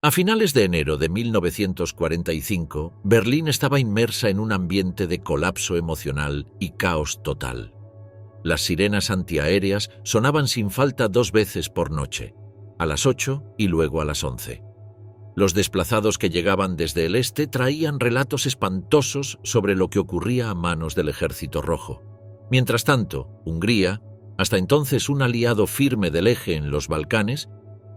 A finales de enero de 1945, Berlín estaba inmersa en un ambiente de colapso emocional y caos total. Las sirenas antiaéreas sonaban sin falta 2 veces por noche, a las 8 y luego a las 11. Los desplazados que llegaban desde el este traían relatos espantosos sobre lo que ocurría a manos del Ejército Rojo. Mientras tanto, Hungría, hasta entonces un aliado firme del Eje en los Balcanes,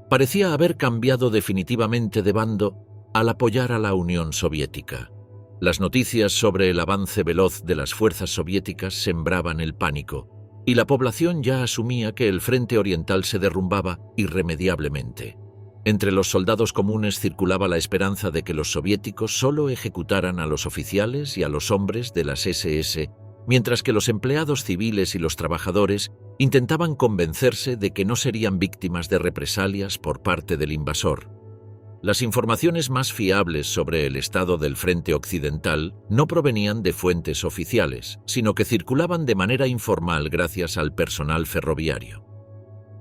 parecía haber cambiado definitivamente de bando al apoyar a la Unión Soviética. Las noticias sobre el avance veloz de las fuerzas soviéticas sembraban el pánico, y la población ya asumía que el frente oriental se derrumbaba irremediablemente. Entre los soldados comunes circulaba la esperanza de que los soviéticos solo ejecutaran a los oficiales y a los hombres de las SS, mientras que los empleados civiles y los trabajadores intentaban convencerse de que no serían víctimas de represalias por parte del invasor. Las informaciones más fiables sobre el estado del frente occidental no provenían de fuentes oficiales, sino que circulaban de manera informal gracias al personal ferroviario.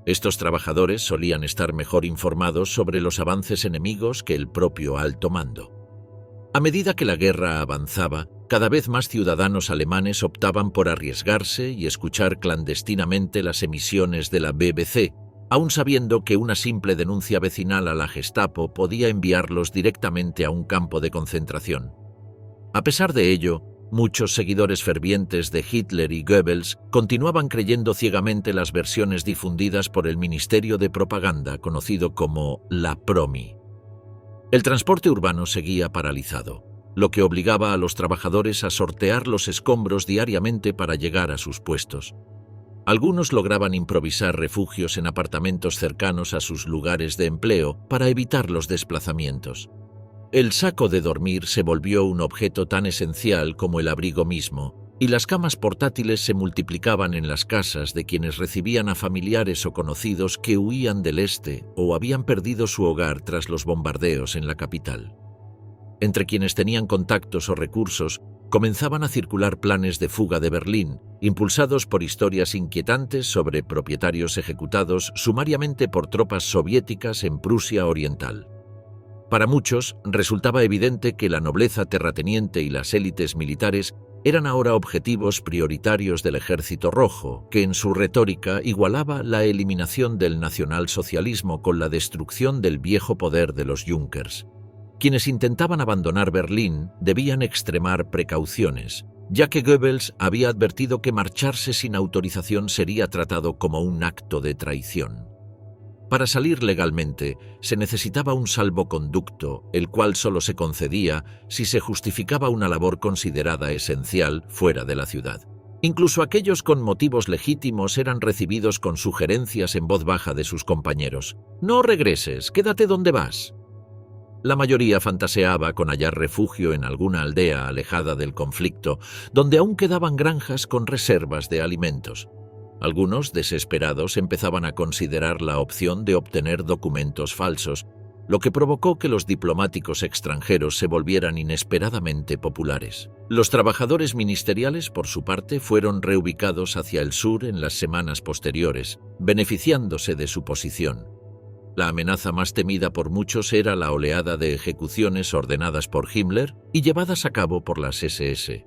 Estos trabajadores solían estar mejor informados sobre los avances enemigos que el propio alto mando. A medida que la guerra avanzaba, cada vez más ciudadanos alemanes optaban por arriesgarse y escuchar clandestinamente las emisiones de la BBC, aun sabiendo que una simple denuncia vecinal a la Gestapo podía enviarlos directamente a un campo de concentración. A pesar de ello, muchos seguidores fervientes de Hitler y Goebbels continuaban creyendo ciegamente las versiones difundidas por el Ministerio de Propaganda, conocido como la Promi. El transporte urbano seguía paralizado, lo que obligaba a los trabajadores a sortear los escombros diariamente para llegar a sus puestos. Algunos lograban improvisar refugios en apartamentos cercanos a sus lugares de empleo para evitar los desplazamientos. El saco de dormir se volvió un objeto tan esencial como el abrigo mismo, y las camas portátiles se multiplicaban en las casas de quienes recibían a familiares o conocidos que huían del este o habían perdido su hogar tras los bombardeos en la capital. Entre quienes tenían contactos o recursos, comenzaban a circular planes de fuga de Berlín, impulsados por historias inquietantes sobre propietarios ejecutados sumariamente por tropas soviéticas en Prusia Oriental. Para muchos, resultaba evidente que la nobleza terrateniente y las élites militares eran ahora objetivos prioritarios del Ejército Rojo, que en su retórica igualaba la eliminación del nacionalsocialismo con la destrucción del viejo poder de los Junkers. Quienes intentaban abandonar Berlín debían extremar precauciones, ya que Goebbels había advertido que marcharse sin autorización sería tratado como un acto de traición. Para salir legalmente, se necesitaba un salvoconducto, el cual solo se concedía si se justificaba una labor considerada esencial fuera de la ciudad. Incluso aquellos con motivos legítimos eran recibidos con sugerencias en voz baja de sus compañeros. «No regreses, quédate donde vas». La mayoría fantaseaba con hallar refugio en alguna aldea alejada del conflicto, donde aún quedaban granjas con reservas de alimentos. Algunos, desesperados, empezaban a considerar la opción de obtener documentos falsos, lo que provocó que los diplomáticos extranjeros se volvieran inesperadamente populares. Los trabajadores ministeriales, por su parte, fueron reubicados hacia el sur en las semanas posteriores, beneficiándose de su posición. La amenaza más temida por muchos era la oleada de ejecuciones ordenadas por Himmler y llevadas a cabo por las SS.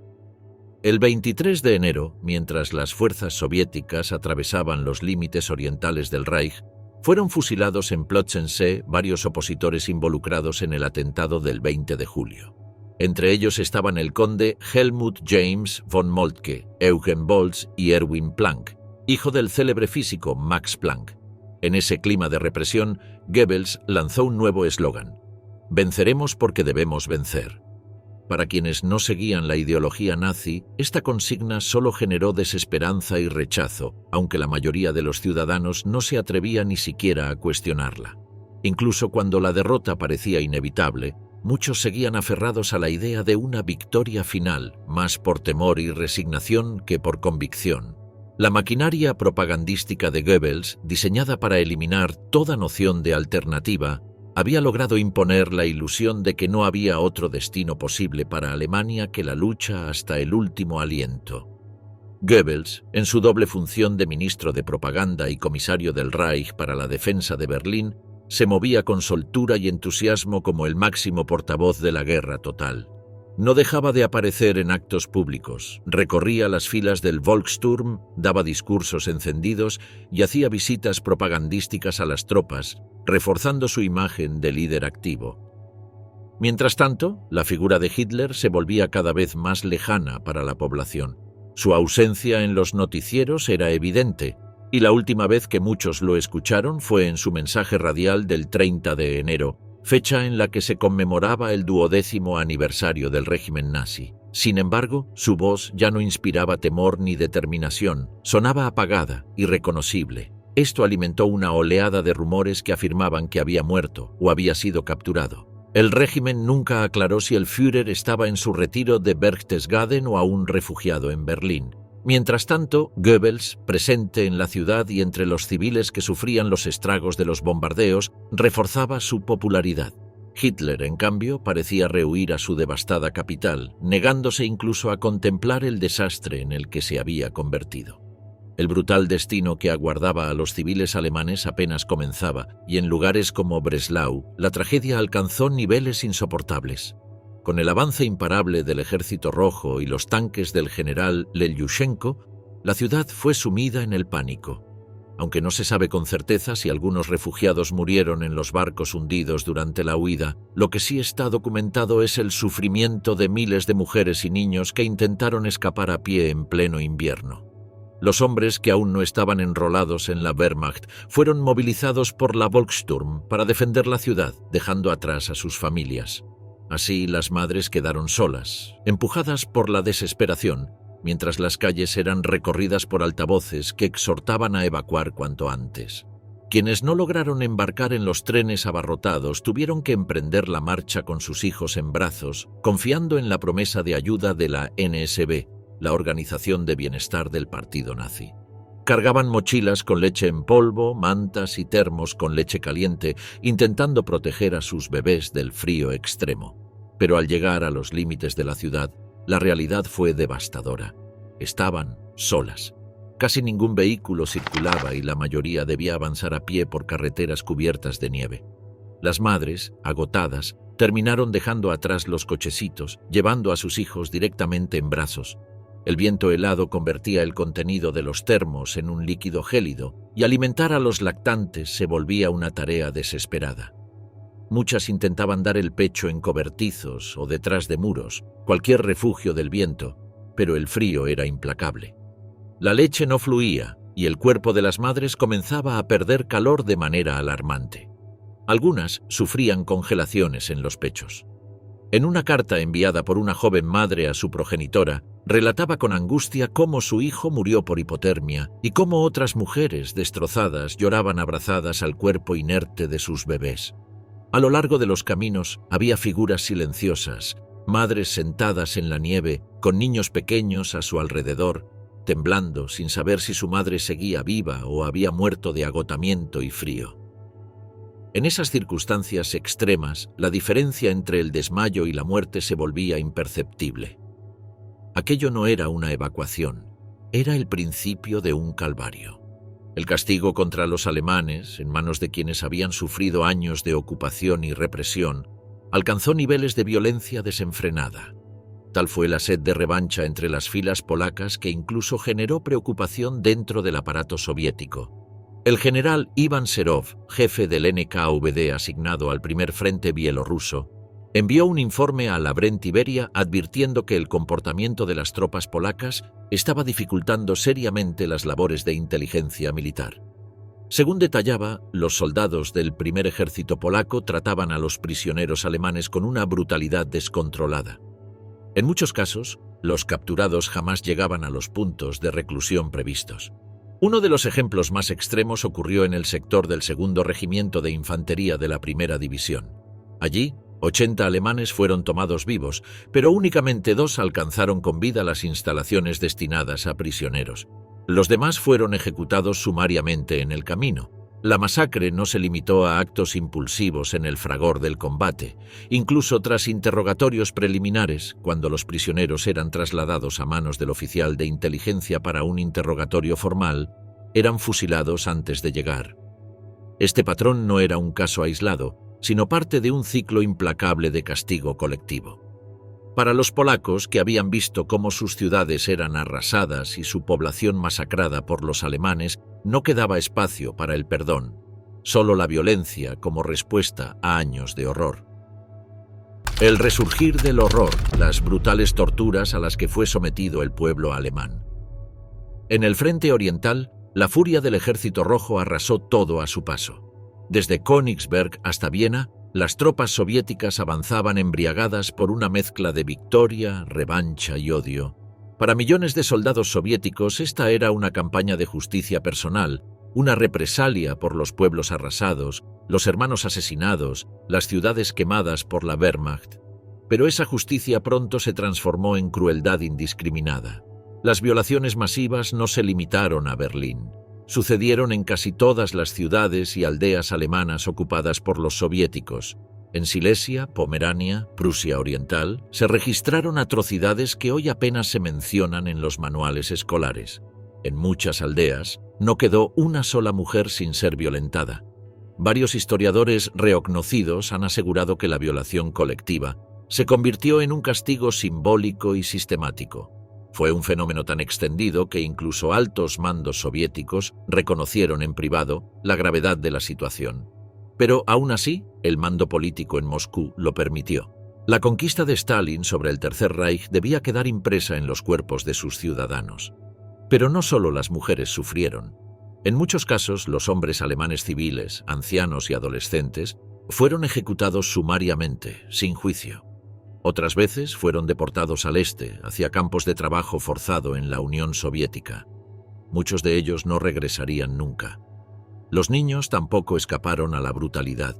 El 23 de enero, mientras las fuerzas soviéticas atravesaban los límites orientales del Reich, fueron fusilados en Plötzensee varios opositores involucrados en el atentado del 20 de julio. Entre ellos estaban el conde Helmut James von Moltke, Eugen Bolz y Erwin Planck, hijo del célebre físico Max Planck. En ese clima de represión, Goebbels lanzó un nuevo eslogan: «Venceremos porque debemos vencer». Para quienes no seguían la ideología nazi, esta consigna solo generó desesperanza y rechazo, aunque la mayoría de los ciudadanos no se atrevía ni siquiera a cuestionarla. Incluso cuando la derrota parecía inevitable, muchos seguían aferrados a la idea de una victoria final, más por temor y resignación que por convicción. La maquinaria propagandística de Goebbels, diseñada para eliminar toda noción de alternativa, había logrado imponer la ilusión de que no había otro destino posible para Alemania que la lucha hasta el último aliento. Goebbels, en su doble función de ministro de propaganda y comisario del Reich para la defensa de Berlín, Se movía con soltura y entusiasmo como el máximo portavoz de la guerra total. No dejaba de aparecer en actos públicos, recorría las filas del Volkssturm, daba discursos encendidos y hacía visitas propagandísticas a las tropas, reforzando su imagen de líder activo. Mientras tanto, la figura de Hitler se volvía cada vez más lejana para la población. Su ausencia en los noticieros era evidente, y la última vez que muchos lo escucharon fue en su mensaje radial del 30 de enero, fecha en la que se conmemoraba el 12º aniversario del régimen nazi. Sin embargo, su voz ya no inspiraba temor ni determinación, sonaba apagada, irreconocible. Esto alimentó una oleada de rumores que afirmaban que había muerto o había sido capturado. El régimen nunca aclaró si el Führer estaba en su retiro de Berchtesgaden o aún refugiado en Berlín. Mientras tanto, Goebbels, presente en la ciudad y entre los civiles que sufrían los estragos de los bombardeos, reforzaba su popularidad. Hitler, en cambio, parecía rehuir a su devastada capital, negándose incluso a contemplar el desastre en el que se había convertido. El brutal destino que aguardaba a los civiles alemanes apenas comenzaba, y en lugares como Breslau, la tragedia alcanzó niveles insoportables. Con el avance imparable del Ejército Rojo y los tanques del general Lelyushenko, la ciudad fue sumida en el pánico. Aunque no se sabe con certeza si algunos refugiados murieron en los barcos hundidos durante la huida, lo que sí está documentado es el sufrimiento de miles de mujeres y niños que intentaron escapar a pie en pleno invierno. Los hombres que aún no estaban enrolados en la Wehrmacht fueron movilizados por la Volkssturm para defender la ciudad, dejando atrás a sus familias. Así, las madres quedaron solas, empujadas por la desesperación, mientras las calles eran recorridas por altavoces que exhortaban a evacuar cuanto antes. Quienes no lograron embarcar en los trenes abarrotados tuvieron que emprender la marcha con sus hijos en brazos, confiando en la promesa de ayuda de la NSB, la Organización de Bienestar del Partido Nazi. Cargaban mochilas con leche en polvo, mantas y termos con leche caliente, intentando proteger a sus bebés del frío extremo. Pero al llegar a los límites de la ciudad, la realidad fue devastadora. Estaban solas. Casi ningún vehículo circulaba y la mayoría debía avanzar a pie por carreteras cubiertas de nieve. Las madres, agotadas, terminaron dejando atrás los cochecitos, llevando a sus hijos directamente en brazos. El viento helado convertía el contenido de los termos en un líquido gélido y alimentar a los lactantes se volvía una tarea desesperada. Muchas intentaban dar el pecho en cobertizos o detrás de muros, cualquier refugio del viento, pero el frío era implacable. La leche no fluía y el cuerpo de las madres comenzaba a perder calor de manera alarmante. Algunas sufrían congelaciones en los pechos. En una carta enviada por una joven madre a su progenitora, relataba con angustia cómo su hijo murió por hipotermia y cómo otras mujeres destrozadas lloraban abrazadas al cuerpo inerte de sus bebés. A lo largo de los caminos había figuras silenciosas, madres sentadas en la nieve, con niños pequeños a su alrededor, temblando sin saber si su madre seguía viva o había muerto de agotamiento y frío. En esas circunstancias extremas, la diferencia entre el desmayo y la muerte se volvía imperceptible. Aquello no era una evacuación, era el principio de un calvario. El castigo contra los alemanes, en manos de quienes habían sufrido años de ocupación y represión, alcanzó niveles de violencia desenfrenada. Tal fue la sed de revancha entre las filas polacas que incluso generó preocupación dentro del aparato soviético. El general Iván Serov, jefe del NKVD asignado al primer frente bielorruso, envió un informe a la Brent-Iberia advirtiendo que el comportamiento de las tropas polacas estaba dificultando seriamente las labores de inteligencia militar. Según detallaba, los soldados del primer ejército polaco trataban a los prisioneros alemanes con una brutalidad descontrolada. En muchos casos, los capturados jamás llegaban a los puntos de reclusión previstos. Uno de los ejemplos más extremos ocurrió en el sector del segundo regimiento de infantería de la primera división. Allí, 80 alemanes fueron tomados vivos, pero únicamente 2 alcanzaron con vida las instalaciones destinadas a prisioneros. Los demás fueron ejecutados sumariamente en el camino. La masacre no se limitó a actos impulsivos en el fragor del combate. Incluso tras interrogatorios preliminares, cuando los prisioneros eran trasladados a manos del oficial de inteligencia para un interrogatorio formal, eran fusilados antes de llegar. Este patrón no era un caso aislado, sino parte de un ciclo implacable de castigo colectivo. Para los polacos, que habían visto cómo sus ciudades eran arrasadas y su población masacrada por los alemanes, no quedaba espacio para el perdón, solo la violencia como respuesta a años de horror. El resurgir del horror, las brutales torturas a las que fue sometido el pueblo alemán. En el frente oriental, la furia del Ejército Rojo arrasó todo a su paso. Desde Königsberg hasta Viena, las tropas soviéticas avanzaban embriagadas por una mezcla de victoria, revancha y odio. Para millones de soldados soviéticos, esta era una campaña de justicia personal, una represalia por los pueblos arrasados, los hermanos asesinados, las ciudades quemadas por la Wehrmacht. Pero esa justicia pronto se transformó en crueldad indiscriminada. Las violaciones masivas no se limitaron a Berlín. Sucedieron en casi todas las ciudades y aldeas alemanas ocupadas por los soviéticos. En Silesia, Pomerania, Prusia Oriental, se registraron atrocidades que hoy apenas se mencionan en los manuales escolares. En muchas aldeas, no quedó una sola mujer sin ser violentada. Varios historiadores reconocidos han asegurado que la violación colectiva se convirtió en un castigo simbólico y sistemático. Fue un fenómeno tan extendido que incluso altos mandos soviéticos reconocieron en privado la gravedad de la situación. Pero aún así, el mando político en Moscú lo permitió. La conquista de Stalin sobre el Tercer Reich debía quedar impresa en los cuerpos de sus ciudadanos. Pero no solo las mujeres sufrieron. En muchos casos, los hombres alemanes civiles, ancianos y adolescentes, fueron ejecutados sumariamente, sin juicio. Otras veces fueron deportados al este, hacia campos de trabajo forzado en la Unión Soviética. Muchos de ellos no regresarían nunca. Los niños tampoco escaparon a la brutalidad.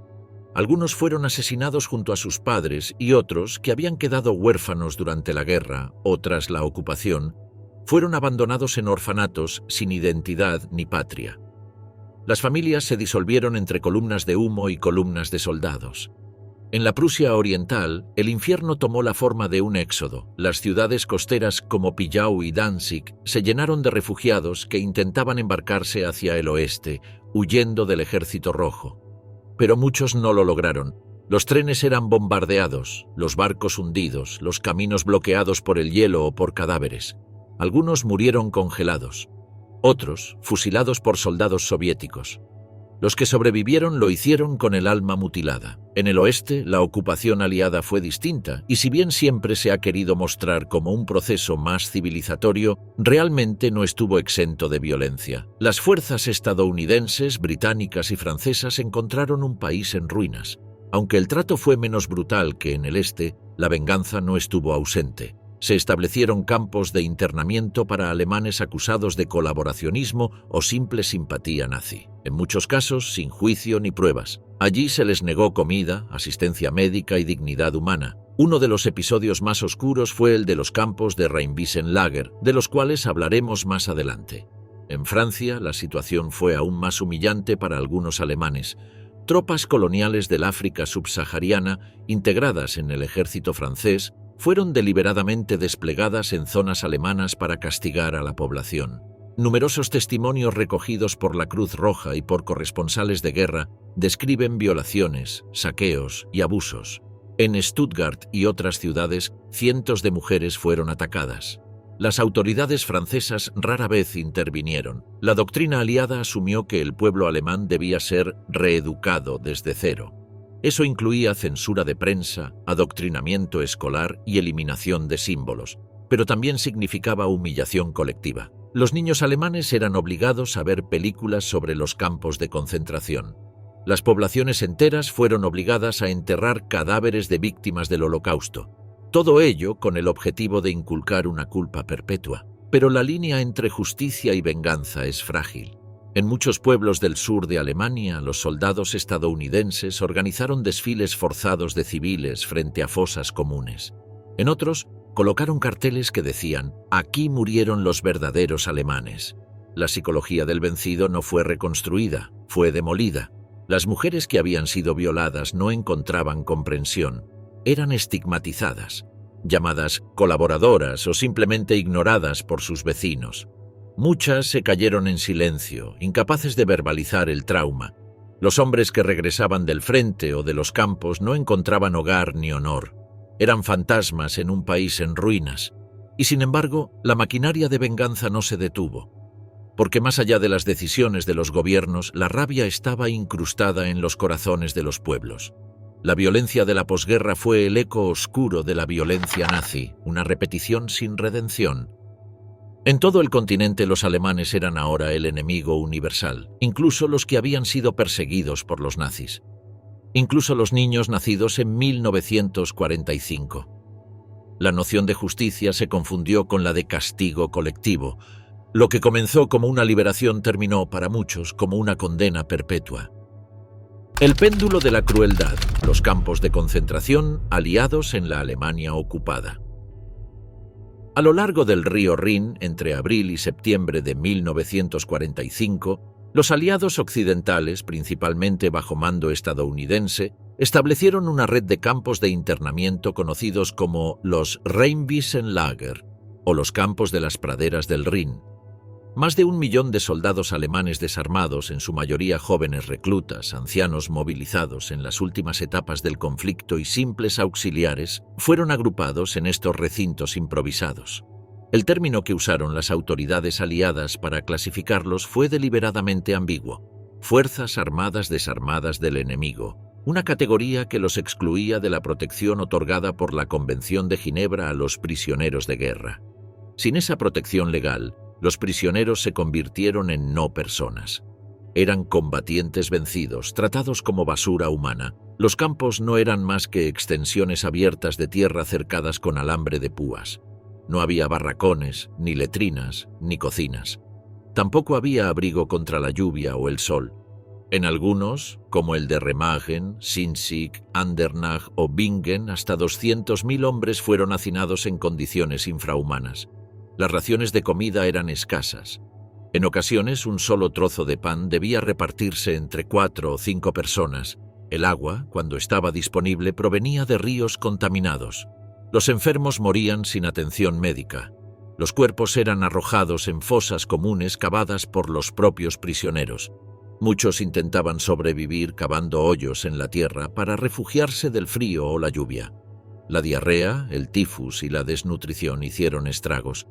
Algunos fueron asesinados junto a sus padres y otros, que habían quedado huérfanos durante la guerra o tras la ocupación, fueron abandonados en orfanatos sin identidad ni patria. Las familias se disolvieron entre columnas de humo y columnas de soldados. En la Prusia Oriental, el infierno tomó la forma de un éxodo. Las ciudades costeras como Pillau y Danzig se llenaron de refugiados que intentaban embarcarse hacia el oeste, huyendo del Ejército Rojo. Pero muchos no lo lograron. Los trenes eran bombardeados, los barcos hundidos, los caminos bloqueados por el hielo o por cadáveres. Algunos murieron congelados, otros fusilados por soldados soviéticos. Los que sobrevivieron lo hicieron con el alma mutilada. En el oeste, la ocupación aliada fue distinta, y si bien siempre se ha querido mostrar como un proceso más civilizatorio, realmente no estuvo exento de violencia. Las fuerzas estadounidenses, británicas y francesas encontraron un país en ruinas. Aunque el trato fue menos brutal que en el este, la venganza no estuvo ausente. Se establecieron campos de internamiento para alemanes acusados de colaboracionismo o simple simpatía nazi. En muchos casos, sin juicio ni pruebas. Allí se les negó comida, asistencia médica y dignidad humana. Uno de los episodios más oscuros fue el de los campos de Rheinwiesenlager, de los cuales hablaremos más adelante. En Francia, la situación fue aún más humillante para algunos alemanes. Tropas coloniales del África subsahariana, integradas en el ejército francés, fueron deliberadamente desplegadas en zonas alemanas para castigar a la población. Numerosos testimonios recogidos por la Cruz Roja y por corresponsales de guerra describen violaciones, saqueos y abusos. En Stuttgart y otras ciudades, cientos de mujeres fueron atacadas. Las autoridades francesas rara vez intervinieron. La doctrina aliada asumió que el pueblo alemán debía ser reeducado desde cero. Eso incluía censura de prensa, adoctrinamiento escolar y eliminación de símbolos, pero también significaba humillación colectiva. Los niños alemanes eran obligados a ver películas sobre los campos de concentración. Las poblaciones enteras fueron obligadas a enterrar cadáveres de víctimas del Holocausto. Todo ello con el objetivo de inculcar una culpa perpetua. Pero la línea entre justicia y venganza es frágil. En muchos pueblos del sur de Alemania, los soldados estadounidenses organizaron desfiles forzados de civiles frente a fosas comunes. En otros, colocaron carteles que decían: «Aquí murieron los verdaderos alemanes». La psicología del vencido no fue reconstruida, fue demolida. Las mujeres que habían sido violadas no encontraban comprensión. Eran estigmatizadas, llamadas colaboradoras o simplemente ignoradas por sus vecinos. Muchas se cayeron en silencio, incapaces de verbalizar el trauma. Los hombres que regresaban del frente o de los campos no encontraban hogar ni honor. Eran fantasmas en un país en ruinas. Y sin embargo, la maquinaria de venganza no se detuvo. Porque más allá de las decisiones de los gobiernos, la rabia estaba incrustada en los corazones de los pueblos. La violencia de la posguerra fue el eco oscuro de la violencia nazi, una repetición sin redención. En todo el continente los alemanes eran ahora el enemigo universal, incluso los que habían sido perseguidos por los nazis. Incluso los niños nacidos en 1945. La noción de justicia se confundió con la de castigo colectivo. Lo que comenzó como una liberación terminó para muchos como una condena perpetua. El péndulo de la crueldad, los campos de concentración aliados en la Alemania ocupada. A lo largo del río Rin, entre abril y septiembre de 1945, los aliados occidentales, principalmente bajo mando estadounidense, establecieron una red de campos de internamiento conocidos como los Rheinwiesenlager, o los campos de las praderas del Rin. Más de 1 millón de soldados alemanes desarmados, en su mayoría jóvenes reclutas, ancianos movilizados en las últimas etapas del conflicto y simples auxiliares, fueron agrupados en estos recintos improvisados. El término que usaron las autoridades aliadas para clasificarlos fue deliberadamente ambiguo: Fuerzas Armadas Desarmadas del Enemigo, una categoría que los excluía de la protección otorgada por la Convención de Ginebra a los prisioneros de guerra. Sin esa protección legal, los prisioneros se convirtieron en no personas. Eran combatientes vencidos, tratados como basura humana. Los campos no eran más que extensiones abiertas de tierra cercadas con alambre de púas. No había barracones, ni letrinas, ni cocinas. Tampoco había abrigo contra la lluvia o el sol. En algunos, como el de Remagen, Sinzig, Andernach o Bingen, hasta 200.000 hombres fueron hacinados en condiciones infrahumanas. Las raciones de comida eran escasas. En ocasiones, un solo trozo de pan debía repartirse entre 4 o 5 personas. El agua, cuando estaba disponible, provenía de ríos contaminados. Los enfermos morían sin atención médica. Los cuerpos eran arrojados en fosas comunes cavadas por los propios prisioneros. Muchos intentaban sobrevivir cavando hoyos en la tierra para refugiarse del frío o la lluvia. La diarrea, el tifus y la desnutrición hicieron estragos.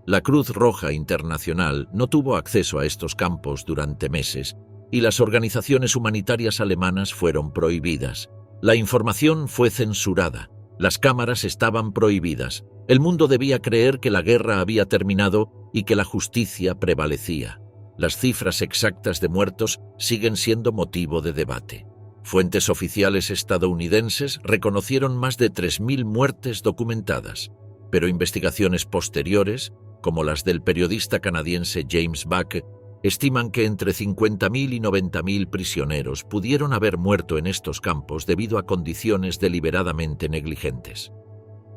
La Cruz Roja Internacional no tuvo acceso a estos campos durante meses y las organizaciones humanitarias alemanas fueron prohibidas. La información fue censurada. Las cámaras estaban prohibidas. El mundo debía creer que la guerra había terminado y que la justicia prevalecía. Las cifras exactas de muertos siguen siendo motivo de debate. Fuentes oficiales estadounidenses reconocieron más de 3.000 muertes documentadas, pero investigaciones posteriores, como las del periodista canadiense James Buck, estiman que entre 50.000 y 90.000 prisioneros pudieron haber muerto en estos campos debido a condiciones deliberadamente negligentes.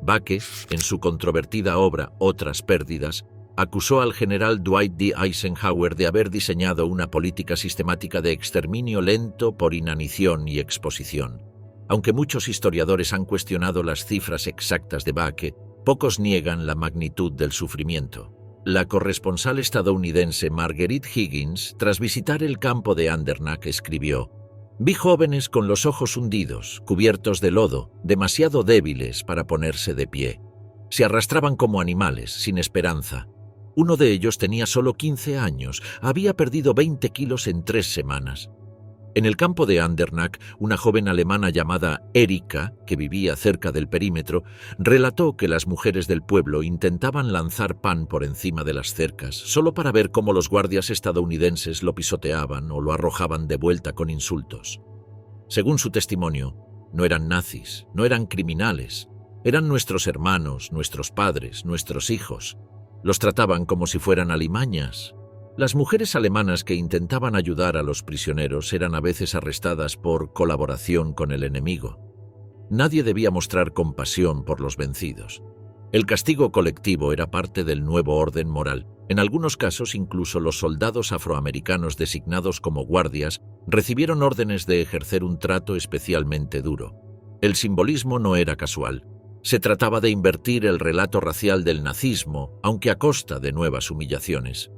Buck, en su controvertida obra Otras pérdidas, acusó al general Dwight D. Eisenhower de haber diseñado una política sistemática de exterminio lento por inanición y exposición. Aunque muchos historiadores han cuestionado las cifras exactas de Buck, pocos niegan la magnitud del sufrimiento. La corresponsal estadounidense Marguerite Higgins, tras visitar el campo de Andernach, escribió: «Vi jóvenes con los ojos hundidos, cubiertos de lodo, demasiado débiles para ponerse de pie. Se arrastraban como animales, sin esperanza. Uno de ellos tenía solo 15 años, había perdido 20 kilos en 3 semanas». En el campo de Andernach, una joven alemana llamada Erika, que vivía cerca del perímetro, relató que las mujeres del pueblo intentaban lanzar pan por encima de las cercas, solo para ver cómo los guardias estadounidenses lo pisoteaban o lo arrojaban de vuelta con insultos. Según su testimonio, no eran nazis, no eran criminales, eran nuestros hermanos, nuestros padres, nuestros hijos. Los trataban como si fueran alimañas. Las mujeres alemanas que intentaban ayudar a los prisioneros eran a veces arrestadas por colaboración con el enemigo. Nadie debía mostrar compasión por los vencidos. El castigo colectivo era parte del nuevo orden moral. En algunos casos, incluso los soldados afroamericanos designados como guardias recibieron órdenes de ejercer un trato especialmente duro. El simbolismo no era casual. Se trataba de invertir el relato racial del nazismo, aunque a costa de nuevas humillaciones.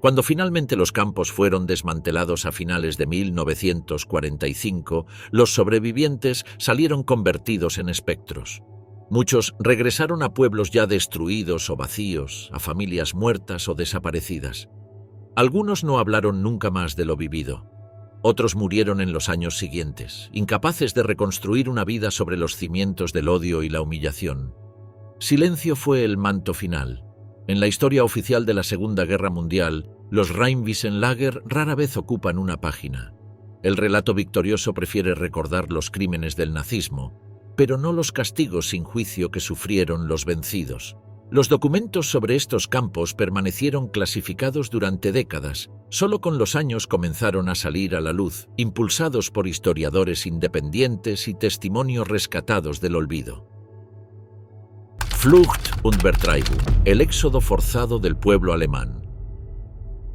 Cuando finalmente los campos fueron desmantelados a finales de 1945, los sobrevivientes salieron convertidos en espectros. Muchos regresaron a pueblos ya destruidos o vacíos, a familias muertas o desaparecidas. Algunos no hablaron nunca más de lo vivido. Otros murieron en los años siguientes, incapaces de reconstruir una vida sobre los cimientos del odio y la humillación. Silencio fue el manto final. En la historia oficial de la Segunda Guerra Mundial, los Rheinwissenlager rara vez ocupan una página. El relato victorioso prefiere recordar los crímenes del nazismo, pero no los castigos sin juicio que sufrieron los vencidos. Los documentos sobre estos campos permanecieron clasificados durante décadas. Solo con los años comenzaron a salir a la luz, impulsados por historiadores independientes y testimonios rescatados del olvido. Flucht und Vertreibung, el éxodo forzado del pueblo alemán.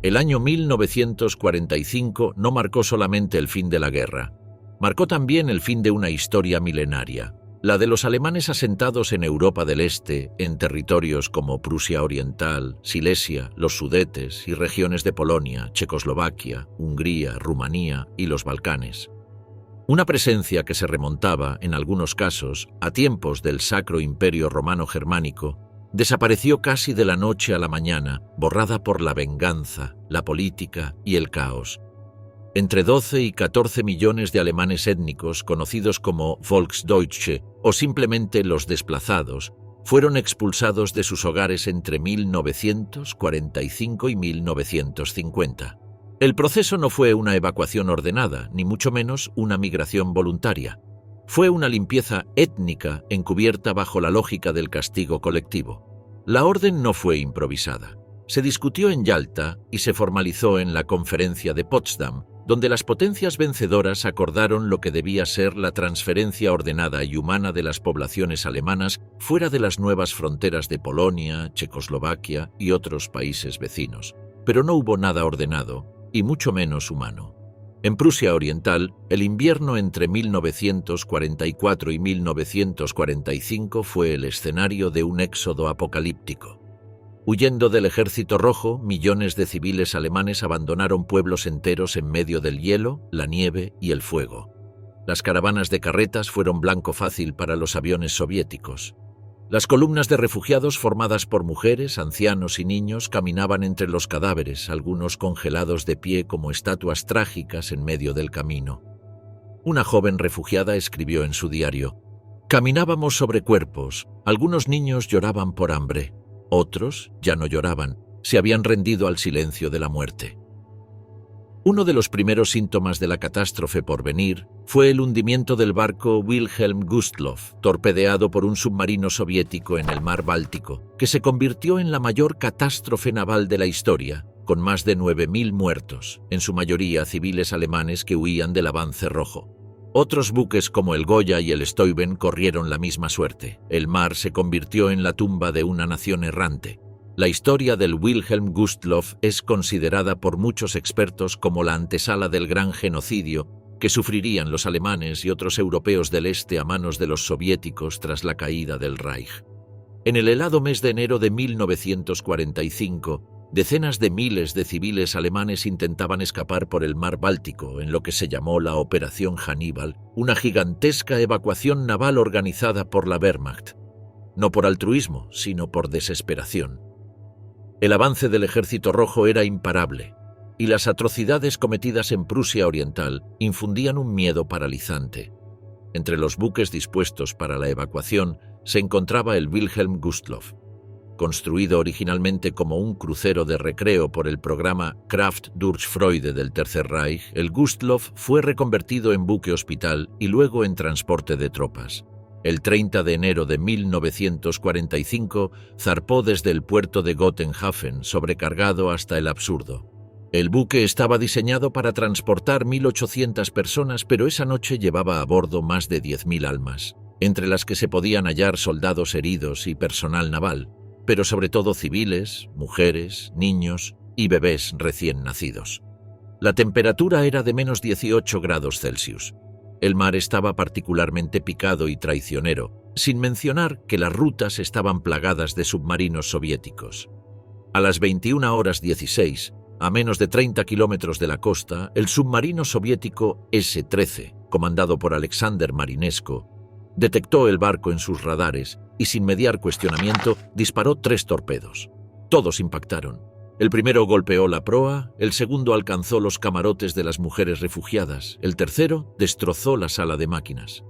El año 1945 no marcó solamente el fin de la guerra. Marcó también el fin de una historia milenaria, la de los alemanes asentados en Europa del Este, en territorios como Prusia Oriental, Silesia, los Sudetes y regiones de Polonia, Checoslovaquia, Hungría, Rumanía y los Balcanes. Una presencia que se remontaba, en algunos casos, a tiempos del Sacro Imperio Romano Germánico, desapareció casi de la noche a la mañana, borrada por la venganza, la política y el caos. Entre 12 y 14 millones de alemanes étnicos, conocidos como Volksdeutsche o simplemente los desplazados, fueron expulsados de sus hogares entre 1945 y 1950. El proceso no fue una evacuación ordenada, ni mucho menos una migración voluntaria. Fue una limpieza étnica encubierta bajo la lógica del castigo colectivo. La orden no fue improvisada. Se discutió en Yalta y se formalizó en la Conferencia de Potsdam, donde las potencias vencedoras acordaron lo que debía ser la transferencia ordenada y humana de las poblaciones alemanas fuera de las nuevas fronteras de Polonia, Checoslovaquia y otros países vecinos. Pero no hubo nada ordenado, y mucho menos humano. En Prusia Oriental, el invierno entre 1944 y 1945 fue el escenario de un éxodo apocalíptico. Huyendo del Ejército Rojo, millones de civiles alemanes abandonaron pueblos enteros en medio del hielo, la nieve y el fuego. Las caravanas de carretas fueron blanco fácil para los aviones soviéticos. Las columnas de refugiados formadas por mujeres, ancianos y niños caminaban entre los cadáveres, algunos congelados de pie como estatuas trágicas en medio del camino. Una joven refugiada escribió en su diario: «Caminábamos sobre cuerpos, algunos niños lloraban por hambre. Otros ya no lloraban, se habían rendido al silencio de la muerte». Uno de los primeros síntomas de la catástrofe por venir fue el hundimiento del barco Wilhelm Gustloff, torpedeado por un submarino soviético en el mar Báltico, que se convirtió en la mayor catástrofe naval de la historia, con más de 9.000 muertos, en su mayoría civiles alemanes que huían del avance rojo. Otros buques como el Goya y el Steuben corrieron la misma suerte. El mar se convirtió en la tumba de una nación errante. La historia del Wilhelm Gustloff es considerada por muchos expertos como la antesala del gran genocidio que sufrirían los alemanes y otros europeos del este a manos de los soviéticos tras la caída del Reich. En el helado mes de enero de 1945, decenas de miles de civiles alemanes intentaban escapar por el mar Báltico en lo que se llamó la Operación Hannibal, una gigantesca evacuación naval organizada por la Wehrmacht. No por altruismo, sino por desesperación. El avance del Ejército Rojo era imparable, y las atrocidades cometidas en Prusia Oriental infundían un miedo paralizante. Entre los buques dispuestos para la evacuación se encontraba el Wilhelm Gustloff. Construido originalmente como un crucero de recreo por el programa Kraft durch Freude del Tercer Reich, el Gustloff fue reconvertido en buque hospital y luego en transporte de tropas. El 30 de enero de 1945 zarpó desde el puerto de Gotenhafen, sobrecargado hasta el absurdo. El buque estaba diseñado para transportar 1.800 personas, pero esa noche llevaba a bordo más de 10.000 almas, entre las que se podían hallar soldados heridos y personal naval, pero sobre todo civiles, mujeres, niños y bebés recién nacidos. La temperatura era de menos 18 grados Celsius. El mar estaba particularmente picado y traicionero, sin mencionar que las rutas estaban plagadas de submarinos soviéticos. A las 21:16, A menos de 30 kilómetros de la costa, el submarino soviético S-13, comandado por Alexander Marinesko, detectó el barco en sus radares y, sin mediar cuestionamiento, disparó 3 torpedos. Todos impactaron. El primero golpeó la proa, el segundo alcanzó los camarotes de las mujeres refugiadas, el tercero destrozó la sala de máquinas.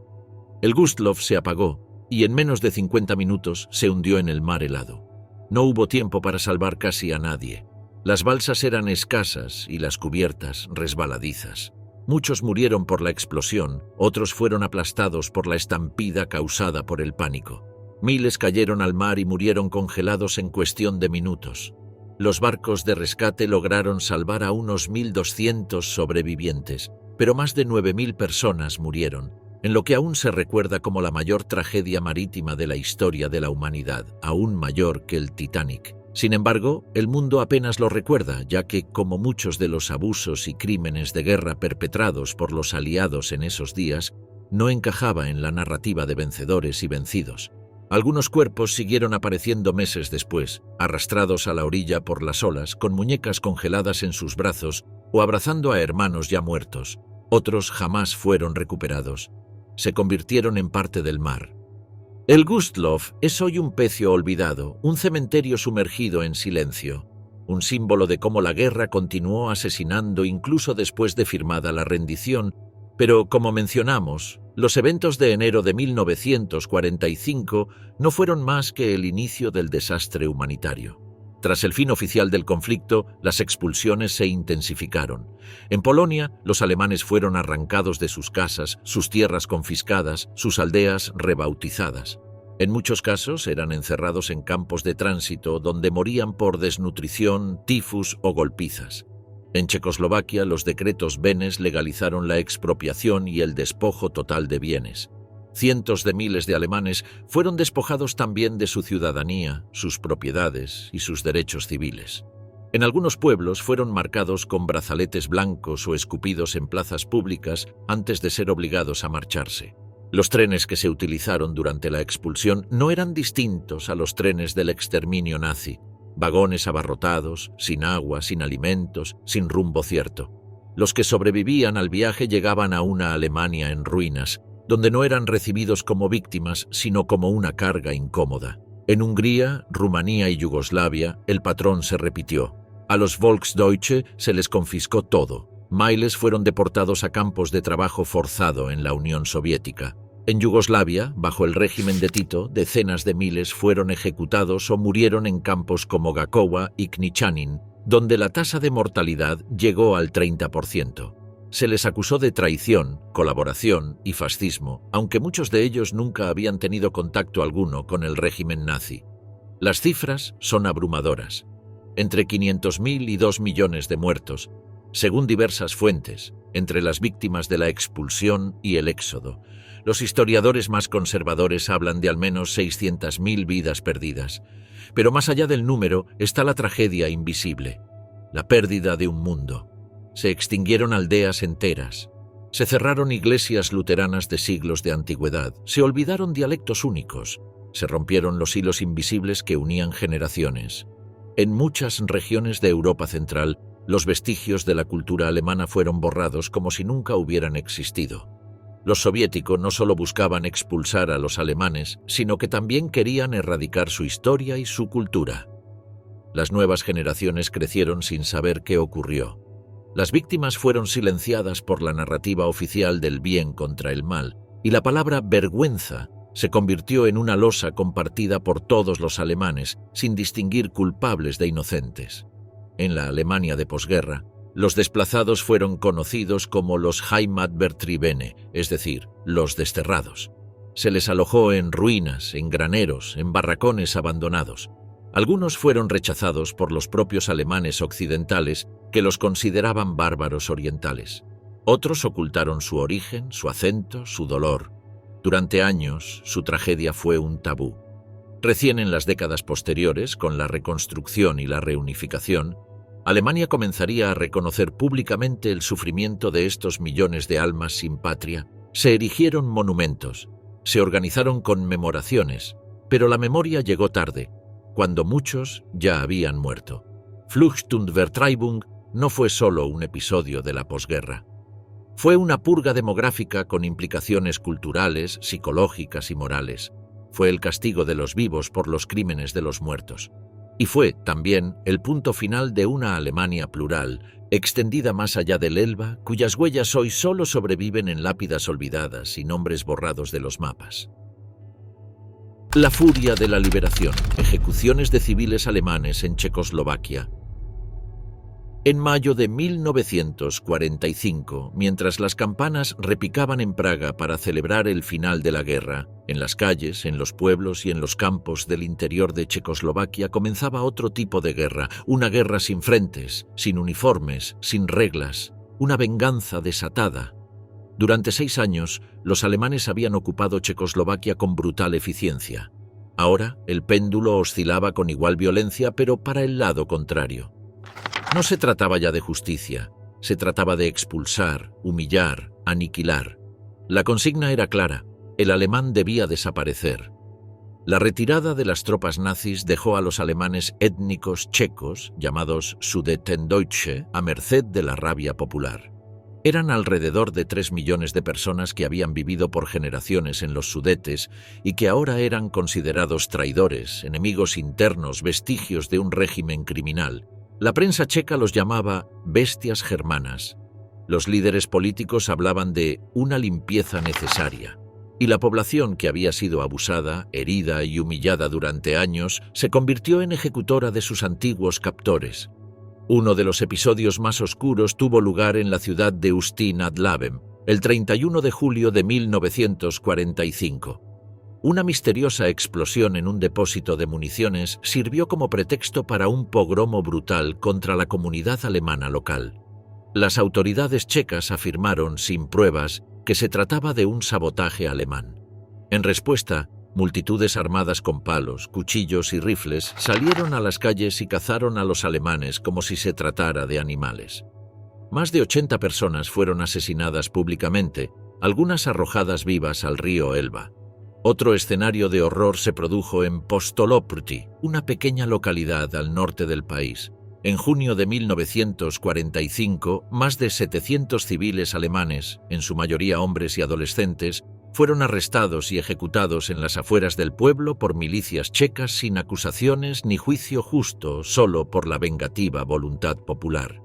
El Gustloff se apagó y en menos de 50 minutos se hundió en el mar helado. No hubo tiempo para salvar casi a nadie. Las balsas eran escasas y las cubiertas resbaladizas. Muchos murieron por la explosión, otros fueron aplastados por la estampida causada por el pánico. Miles cayeron al mar y murieron congelados en cuestión de minutos. Los barcos de rescate lograron salvar a unos 1.200 sobrevivientes, pero más de 9.000 personas murieron, en lo que aún se recuerda como la mayor tragedia marítima de la historia de la humanidad, aún mayor que el Titanic. Sin embargo, el mundo apenas lo recuerda, ya que, como muchos de los abusos y crímenes de guerra perpetrados por los aliados en esos días, no encajaba en la narrativa de vencedores y vencidos. Algunos cuerpos siguieron apareciendo meses después, arrastrados a la orilla por las olas, con muñecas congeladas en sus brazos o abrazando a hermanos ya muertos. Otros jamás fueron recuperados. Se convirtieron en parte del mar. El Gustloff es hoy un pecio olvidado, un cementerio sumergido en silencio, un símbolo de cómo la guerra continuó asesinando incluso después de firmada la rendición, pero, como mencionamos, los eventos de enero de 1945 no fueron más que el inicio del desastre humanitario. Tras el fin oficial del conflicto, las expulsiones se intensificaron. En Polonia, los alemanes fueron arrancados de sus casas, sus tierras confiscadas, sus aldeas rebautizadas. En muchos casos eran encerrados en campos de tránsito donde morían por desnutrición, tifus o golpizas. En Checoslovaquia, los decretos Benes legalizaron la expropiación y el despojo total de bienes. Cientos de miles de alemanes fueron despojados también de su ciudadanía, sus propiedades y sus derechos civiles. En algunos pueblos fueron marcados con brazaletes blancos o escupidos en plazas públicas antes de ser obligados a marcharse. Los trenes que se utilizaron durante la expulsión no eran distintos a los trenes del exterminio nazi. Vagones abarrotados, sin agua, sin alimentos, sin rumbo cierto. Los que sobrevivían al viaje llegaban a una Alemania en ruinas, donde no eran recibidos como víctimas, sino como una carga incómoda. En Hungría, Rumanía y Yugoslavia, el patrón se repitió. A los Volksdeutsche se les confiscó todo. Miles fueron deportados a campos de trabajo forzado en la Unión Soviética. En Yugoslavia, bajo el régimen de Tito, decenas de miles fueron ejecutados o murieron en campos como Gakowa y Knichanin, donde la tasa de mortalidad llegó al 30%. Se les acusó de traición, colaboración y fascismo, aunque muchos de ellos nunca habían tenido contacto alguno con el régimen nazi. Las cifras son abrumadoras. Entre 500.000 y 2 millones de muertos, según diversas fuentes, entre las víctimas de la expulsión y el éxodo. Los historiadores más conservadores hablan de al menos 600.000 vidas perdidas. Pero más allá del número está la tragedia invisible, la pérdida de un mundo. Se extinguieron aldeas enteras, se cerraron iglesias luteranas de siglos de antigüedad, se olvidaron dialectos únicos, se rompieron los hilos invisibles que unían generaciones. En muchas regiones de Europa Central, los vestigios de la cultura alemana fueron borrados como si nunca hubieran existido. Los soviéticos no solo buscaban expulsar a los alemanes, sino que también querían erradicar su historia y su cultura. Las nuevas generaciones crecieron sin saber qué ocurrió. Las víctimas fueron silenciadas por la narrativa oficial del bien contra el mal, y la palabra vergüenza se convirtió en una losa compartida por todos los alemanes, sin distinguir culpables de inocentes. En la Alemania de posguerra, los desplazados fueron conocidos como los Heimatvertriebene, es decir, los desterrados. Se les alojó en ruinas, en graneros, en barracones abandonados. Algunos fueron rechazados por los propios alemanes occidentales que los consideraban bárbaros orientales. Otros ocultaron su origen, su acento, su dolor. Durante años, su tragedia fue un tabú. Recién en las décadas posteriores, con la reconstrucción y la reunificación, Alemania comenzaría a reconocer públicamente el sufrimiento de estos millones de almas sin patria. Se erigieron monumentos, se organizaron conmemoraciones, pero la memoria llegó tarde, cuando muchos ya habían muerto. Flucht und Vertreibung no fue solo un episodio de la posguerra. Fue una purga demográfica con implicaciones culturales, psicológicas y morales. Fue el castigo de los vivos por los crímenes de los muertos. Y fue, también, el punto final de una Alemania plural, extendida más allá del Elba, cuyas huellas hoy solo sobreviven en lápidas olvidadas y nombres borrados de los mapas. La furia de la liberación. Ejecuciones de civiles alemanes en Checoslovaquia. En mayo de 1945, mientras las campanas repicaban en Praga para celebrar el final de la guerra, en las calles, en los pueblos y en los campos del interior de Checoslovaquia comenzaba otro tipo de guerra, una guerra sin frentes, sin uniformes, sin reglas, una venganza desatada. Durante 6 años, los alemanes habían ocupado Checoslovaquia con brutal eficiencia. Ahora, el péndulo oscilaba con igual violencia, pero para el lado contrario. No se trataba ya de justicia, se trataba de expulsar, humillar, aniquilar. La consigna era clara, el alemán debía desaparecer. La retirada de las tropas nazis dejó a los alemanes étnicos checos, llamados Sudetendeutsche, a merced de la rabia popular. Eran alrededor de 3 millones de personas que habían vivido por generaciones en los Sudetes y que ahora eran considerados traidores, enemigos internos, vestigios de un régimen criminal. La prensa checa los llamaba bestias germanas. Los líderes políticos hablaban de una limpieza necesaria. Y la población que había sido abusada, herida y humillada durante años se convirtió en ejecutora de sus antiguos captores. Uno de los episodios más oscuros tuvo lugar en la ciudad de Ústí nad Labem, el 31 de julio de 1945. Una misteriosa explosión en un depósito de municiones sirvió como pretexto para un pogromo brutal contra la comunidad alemana local. Las autoridades checas afirmaron, sin pruebas, que se trataba de un sabotaje alemán. En respuesta, multitudes armadas con palos, cuchillos y rifles salieron a las calles y cazaron a los alemanes como si se tratara de animales. Más de 80 personas fueron asesinadas públicamente, algunas arrojadas vivas al río Elba. Otro escenario de horror se produjo en Postoloprty, una pequeña localidad al norte del país. En junio de 1945, más de 700 civiles alemanes, en su mayoría hombres y adolescentes, fueron arrestados y ejecutados en las afueras del pueblo por milicias checas sin acusaciones ni juicio justo, solo por la vengativa voluntad popular.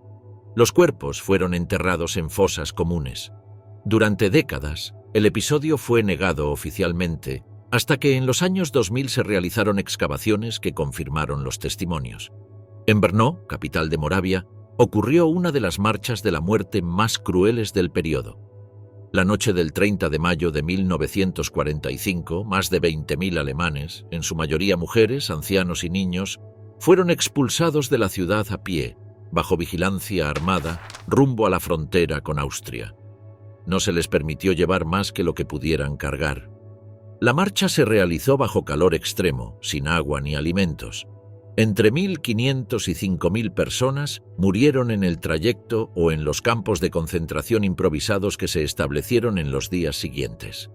Los cuerpos fueron enterrados en fosas comunes. Durante décadas, el episodio fue negado oficialmente, hasta que en los años 2000 se realizaron excavaciones que confirmaron los testimonios. En Brno, capital de Moravia, ocurrió una de las marchas de la muerte más crueles del periodo. La noche del 30 de mayo de 1945, más de 20.000 alemanes, en su mayoría mujeres, ancianos y niños, fueron expulsados de la ciudad a pie, bajo vigilancia armada, rumbo a la frontera con Austria. No se les permitió llevar más que lo que pudieran cargar. La marcha se realizó bajo calor extremo, sin agua ni alimentos. Entre 1.500 y 5.000 personas murieron en el trayecto o en los campos de concentración improvisados que se establecieron en los días siguientes.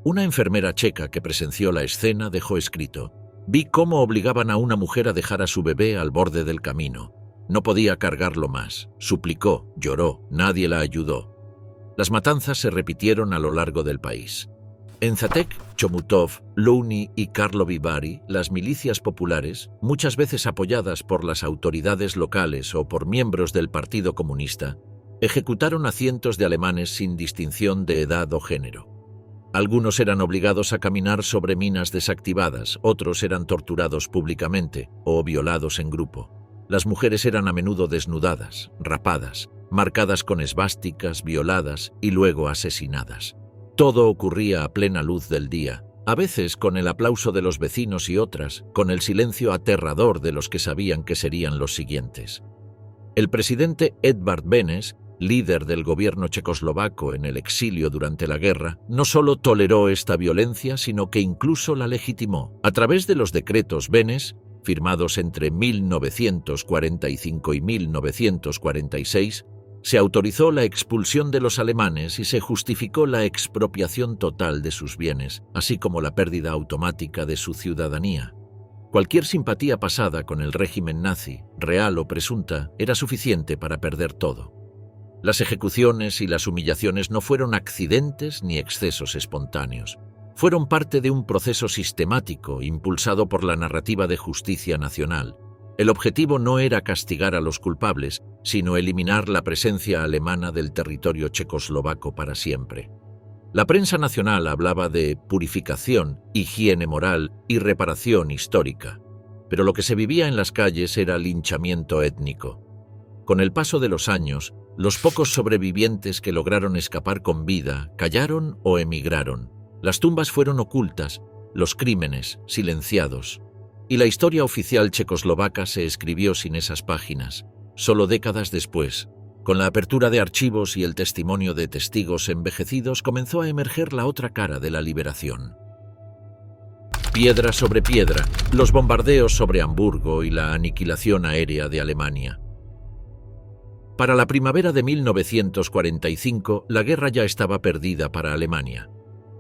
Una enfermera checa que presenció la escena dejó escrito: «Vi cómo obligaban a una mujer a dejar a su bebé al borde del camino. No podía cargarlo más. Suplicó, lloró, nadie la ayudó». Las matanzas se repitieron a lo largo del país. En Žatec, Chomutov, Louny y Karlovy Vary, las milicias populares, muchas veces apoyadas por las autoridades locales o por miembros del Partido Comunista, ejecutaron a cientos de alemanes sin distinción de edad o género. Algunos eran obligados a caminar sobre minas desactivadas, otros eran torturados públicamente o violados en grupo. Las mujeres eran a menudo desnudadas, rapadas, marcadas con esvásticas, violadas y luego asesinadas. Todo ocurría a plena luz del día, a veces con el aplauso de los vecinos y otras, con el silencio aterrador de los que sabían que serían los siguientes. El presidente Edvard Benes, líder del gobierno checoslovaco en el exilio durante la guerra, no solo toleró esta violencia, sino que incluso la legitimó. A través de los decretos Benes, firmados entre 1945 y 1946, se autorizó la expulsión de los alemanes y se justificó la expropiación total de sus bienes, así como la pérdida automática de su ciudadanía. Cualquier simpatía pasada con el régimen nazi, real o presunta, era suficiente para perder todo. Las ejecuciones y las humillaciones no fueron accidentes ni excesos espontáneos. Fueron parte de un proceso sistemático impulsado por la narrativa de justicia nacional. El objetivo no era castigar a los culpables, sino eliminar la presencia alemana del territorio checoslovaco para siempre. La prensa nacional hablaba de purificación, higiene moral y reparación histórica, pero lo que se vivía en las calles era linchamiento étnico. Con el paso de los años, los pocos sobrevivientes que lograron escapar con vida callaron o emigraron. Las tumbas fueron ocultas, los crímenes silenciados, y la historia oficial checoslovaca se escribió sin esas páginas. Solo décadas después, con la apertura de archivos y el testimonio de testigos envejecidos, comenzó a emerger la otra cara de la liberación. Piedra sobre piedra, los bombardeos sobre Hamburgo y la aniquilación aérea de Alemania. Para la primavera de 1945, la guerra ya estaba perdida para Alemania.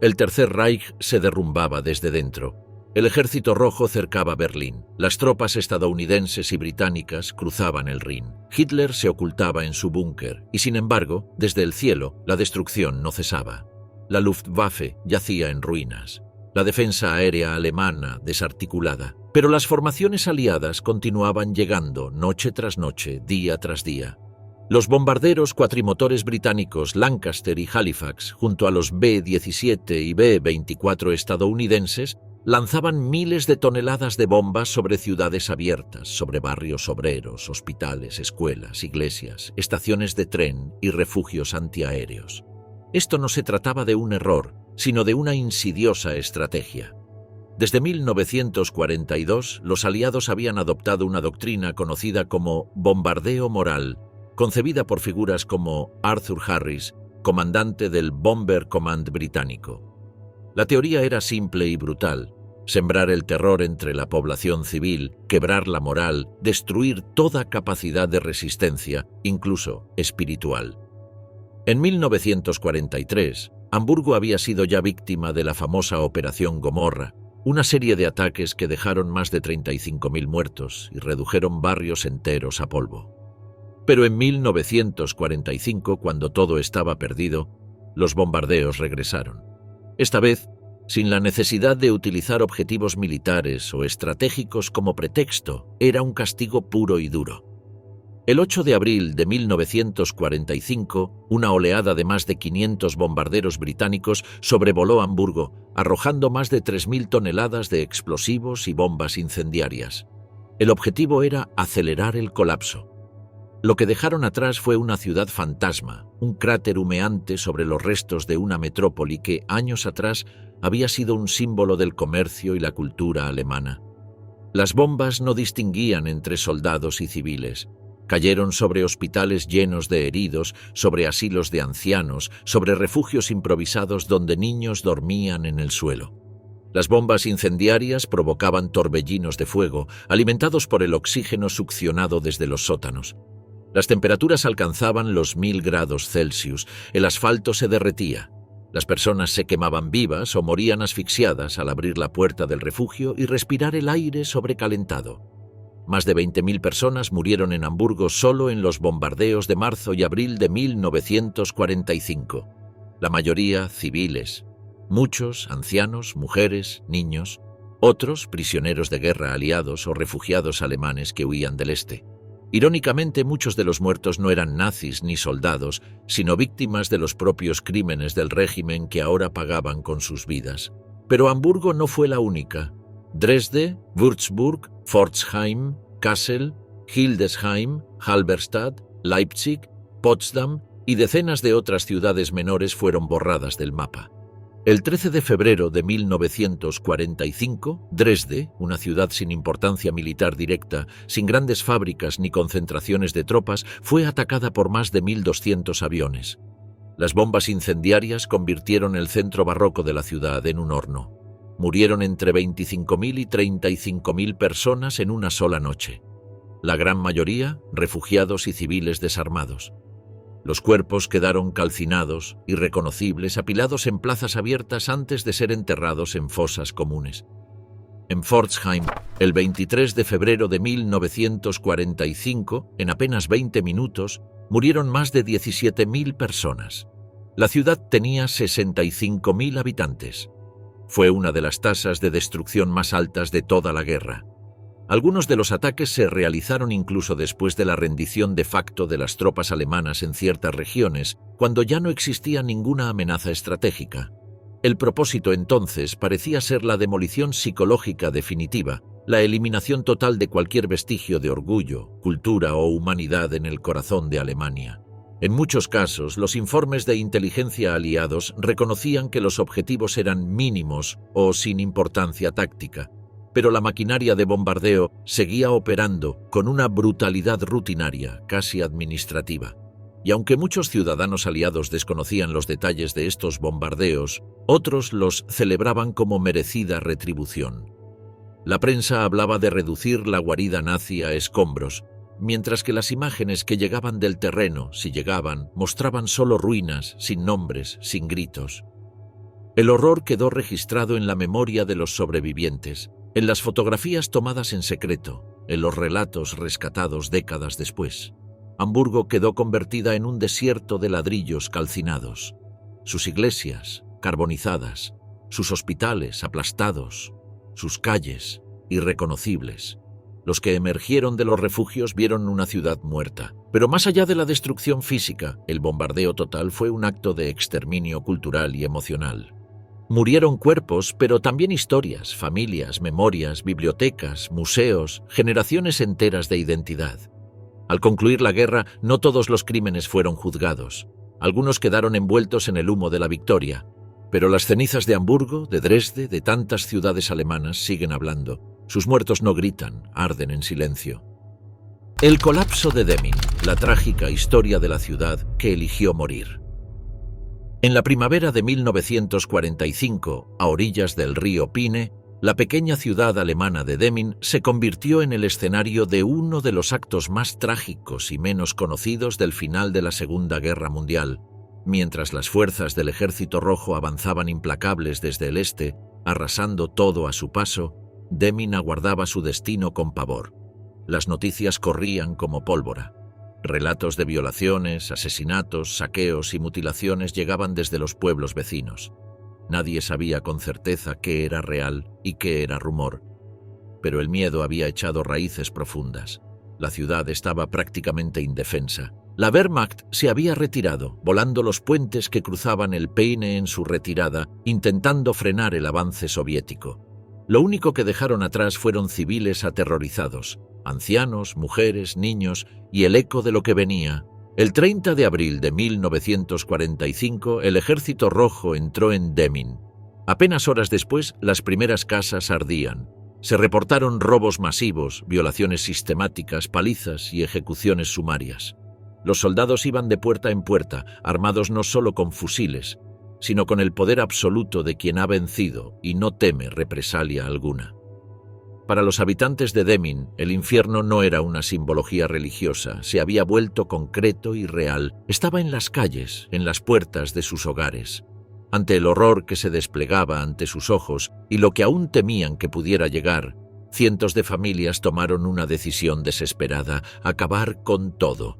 El Tercer Reich se derrumbaba desde dentro. El Ejército Rojo cercaba Berlín. Las tropas estadounidenses y británicas cruzaban el Rin. Hitler se ocultaba en su búnker y, sin embargo, desde el cielo, la destrucción no cesaba. La Luftwaffe yacía en ruinas. La defensa aérea alemana desarticulada. Pero las formaciones aliadas continuaban llegando noche tras noche, día tras día. Los bombarderos cuatrimotores británicos Lancaster y Halifax, junto a los B-17 y B-24 estadounidenses, lanzaban miles de toneladas de bombas sobre ciudades abiertas, sobre barrios obreros, hospitales, escuelas, iglesias, estaciones de tren y refugios antiaéreos. Esto no se trataba de un error, sino de una insidiosa estrategia. Desde 1942, los aliados habían adoptado una doctrina conocida como bombardeo moral, concebida por figuras como Arthur Harris, comandante del Bomber Command británico. La teoría era simple y brutal: sembrar el terror entre la población civil, quebrar la moral, destruir toda capacidad de resistencia, incluso espiritual. En 1943, Hamburgo había sido ya víctima de la famosa Operación Gomorra, una serie de ataques que dejaron más de 35.000 muertos y redujeron barrios enteros a polvo. Pero en 1945, cuando todo estaba perdido, los bombardeos regresaron. Esta vez, sin la necesidad de utilizar objetivos militares o estratégicos como pretexto, era un castigo puro y duro. El 8 de abril de 1945, una oleada de más de 500 bombarderos británicos sobrevoló Hamburgo, arrojando más de 3.000 toneladas de explosivos y bombas incendiarias. El objetivo era acelerar el colapso. Lo que dejaron atrás fue una ciudad fantasma, un cráter humeante sobre los restos de una metrópoli que, años atrás, había sido un símbolo del comercio y la cultura alemana. Las bombas no distinguían entre soldados y civiles. Cayeron sobre hospitales llenos de heridos, sobre asilos de ancianos, sobre refugios improvisados donde niños dormían en el suelo. Las bombas incendiarias provocaban torbellinos de fuego, alimentados por el oxígeno succionado desde los sótanos. Las temperaturas alcanzaban los 1000 grados Celsius, el asfalto se derretía. Las personas se quemaban vivas o morían asfixiadas al abrir la puerta del refugio y respirar el aire sobrecalentado. Más de 20.000 personas murieron en Hamburgo solo en los bombardeos de marzo y abril de 1945. La mayoría civiles. Muchos ancianos, mujeres, niños. Otros prisioneros de guerra aliados o refugiados alemanes que huían del este. Irónicamente, muchos de los muertos no eran nazis ni soldados, sino víctimas de los propios crímenes del régimen que ahora pagaban con sus vidas. Pero Hamburgo no fue la única. Dresde, Würzburg, Pforzheim, Kassel, Hildesheim, Halberstadt, Leipzig, Potsdam y decenas de otras ciudades menores fueron borradas del mapa. El 13 de febrero de 1945, Dresde, una ciudad sin importancia militar directa, sin grandes fábricas ni concentraciones de tropas, fue atacada por más de 1.200 aviones. Las bombas incendiarias convirtieron el centro barroco de la ciudad en un horno. Murieron entre 25.000 y 35.000 personas en una sola noche. La gran mayoría, refugiados y civiles desarmados. Los cuerpos quedaron calcinados, irreconocibles, apilados en plazas abiertas antes de ser enterrados en fosas comunes. En Pforzheim, El 23 de febrero de 1945, en apenas 20 minutos, murieron más de 17.000 personas. La ciudad tenía 65.000 habitantes. Fue una de las tasas de destrucción más altas de toda la guerra. Algunos de los ataques se realizaron incluso después de la rendición de facto de las tropas alemanas en ciertas regiones, cuando ya no existía ninguna amenaza estratégica. El propósito entonces parecía ser la demolición psicológica definitiva, la eliminación total de cualquier vestigio de orgullo, cultura o humanidad en el corazón de Alemania. En muchos casos, los informes de inteligencia aliados reconocían que los objetivos eran mínimos o sin importancia táctica, pero la maquinaria de bombardeo seguía operando con una brutalidad rutinaria, casi administrativa. Y aunque muchos ciudadanos aliados desconocían los detalles de estos bombardeos, otros los celebraban como merecida retribución. La prensa hablaba de reducir la guarida nazi a escombros, mientras que las imágenes que llegaban del terreno, si llegaban, mostraban solo ruinas, sin nombres, sin gritos. El horror quedó registrado en la memoria de los sobrevivientes, en las fotografías tomadas en secreto, en los relatos rescatados décadas después. Hamburgo quedó convertida en un desierto de ladrillos calcinados, sus iglesias carbonizadas, sus hospitales aplastados, sus calles irreconocibles. Los que emergieron de los refugios vieron una ciudad muerta. Pero más allá de la destrucción física, el bombardeo total fue un acto de exterminio cultural y emocional. Murieron cuerpos, pero también historias, familias, memorias, bibliotecas, museos, generaciones enteras de identidad. Al concluir la guerra, no todos los crímenes fueron juzgados. Algunos quedaron envueltos en el humo de la victoria. Pero las cenizas de Hamburgo, de Dresde, de tantas ciudades alemanas siguen hablando. Sus muertos no gritan, arden en silencio. El colapso de Demmin, la trágica historia de la ciudad que eligió morir. En la primavera de 1945, a orillas del río Pine, la pequeña ciudad alemana de Demmin se convirtió en el escenario de uno de los actos más trágicos y menos conocidos del final de la Segunda Guerra Mundial. Mientras las fuerzas del Ejército Rojo avanzaban implacables desde el este, arrasando todo a su paso, Demmin aguardaba su destino con pavor. Las noticias corrían como pólvora. Relatos de violaciones, asesinatos, saqueos y mutilaciones llegaban desde los pueblos vecinos. Nadie sabía con certeza qué era real y qué era rumor. Pero el miedo había echado raíces profundas. La ciudad estaba prácticamente indefensa. La Wehrmacht se había retirado, volando los puentes que cruzaban el Peine en su retirada, intentando frenar el avance soviético. Lo único que dejaron atrás fueron civiles aterrorizados, ancianos, mujeres, niños y el eco de lo que venía. El 30 de abril de 1945, el Ejército Rojo entró en Demmin. Apenas horas después, las primeras casas ardían. Se reportaron robos masivos, violaciones sistemáticas, palizas y ejecuciones sumarias. Los soldados iban de puerta en puerta, armados no solo con fusiles, sino con el poder absoluto de quien ha vencido y no teme represalia alguna. Para los habitantes de Demmin, el infierno no era una simbología religiosa, se había vuelto concreto y real, estaba en las calles, en las puertas de sus hogares. Ante el horror que se desplegaba ante sus ojos y lo que aún temían que pudiera llegar, cientos de familias tomaron una decisión desesperada: acabar con todo.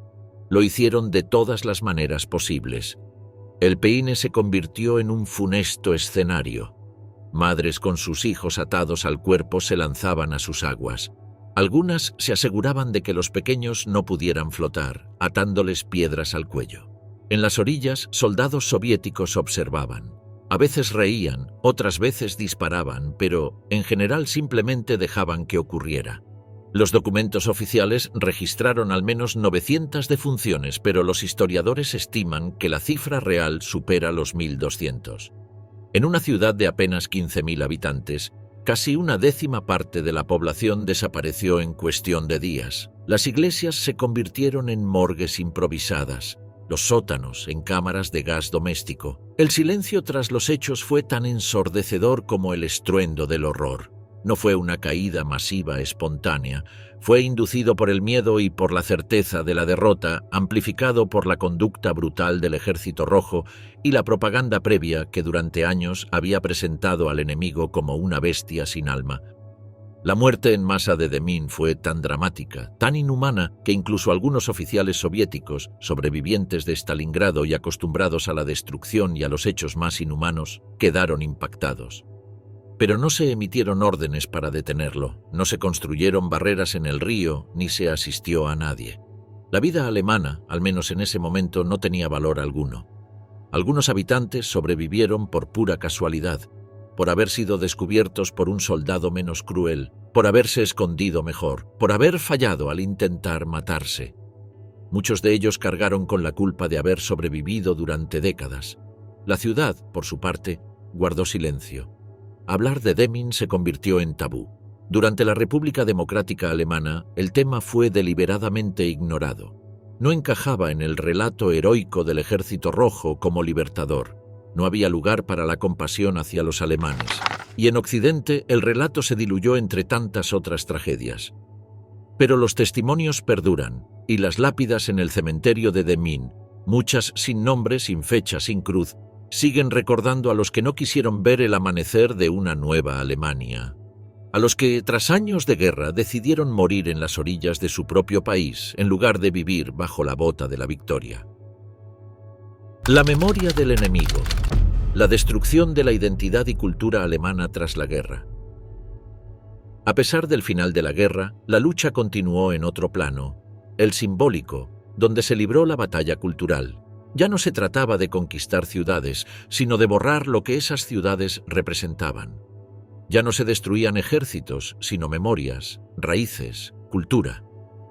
Lo hicieron de todas las maneras posibles. El Peine se convirtió en un funesto escenario. Madres con sus hijos atados al cuerpo se lanzaban a sus aguas. Algunas se aseguraban de que los pequeños no pudieran flotar, atándoles piedras al cuello. En las orillas, soldados soviéticos observaban. A veces reían, otras veces disparaban, pero en general simplemente dejaban que ocurriera. Los documentos oficiales registraron al menos 900 defunciones, pero los historiadores estiman que la cifra real supera los 1.200. En una ciudad de apenas 15.000 habitantes, casi una décima parte de la población desapareció en cuestión de días. Las iglesias se convirtieron en morgues improvisadas, los sótanos en cámaras de gas doméstico. El silencio tras los hechos fue tan ensordecedor como el estruendo del horror. No fue una caída masiva espontánea, fue inducido por el miedo y por la certeza de la derrota, amplificado por la conducta brutal del Ejército Rojo y la propaganda previa que durante años había presentado al enemigo como una bestia sin alma. La muerte en masa de Demín fue tan dramática, tan inhumana, que incluso algunos oficiales soviéticos, sobrevivientes de Stalingrado y acostumbrados a la destrucción y a los hechos más inhumanos, quedaron impactados. Pero no se emitieron órdenes para detenerlo, no se construyeron barreras en el río, ni se asistió a nadie. La vida alemana, al menos en ese momento, no tenía valor alguno. Algunos habitantes sobrevivieron por pura casualidad, por haber sido descubiertos por un soldado menos cruel, por haberse escondido mejor, por haber fallado al intentar matarse. Muchos de ellos cargaron con la culpa de haber sobrevivido durante décadas. La ciudad, por su parte, guardó silencio. Hablar de Demmin se convirtió en tabú. Durante la República Democrática Alemana, el tema fue deliberadamente ignorado. No encajaba en el relato heroico del Ejército Rojo como libertador. No había lugar para la compasión hacia los alemanes. Y en Occidente el relato se diluyó entre tantas otras tragedias. Pero los testimonios perduran, y las lápidas en el cementerio de Demmin, muchas sin nombre, sin fecha, sin cruz, siguen recordando a los que no quisieron ver el amanecer de una nueva Alemania. A los que, tras años de guerra, decidieron morir en las orillas de su propio país, en lugar de vivir bajo la bota de la victoria. La memoria del enemigo. La destrucción de la identidad y cultura alemana tras la guerra. A pesar del final de la guerra, la lucha continuó en otro plano, el simbólico, donde se libró la batalla cultural. Ya no se trataba de conquistar ciudades, sino de borrar lo que esas ciudades representaban. Ya no se destruían ejércitos, sino memorias, raíces, cultura.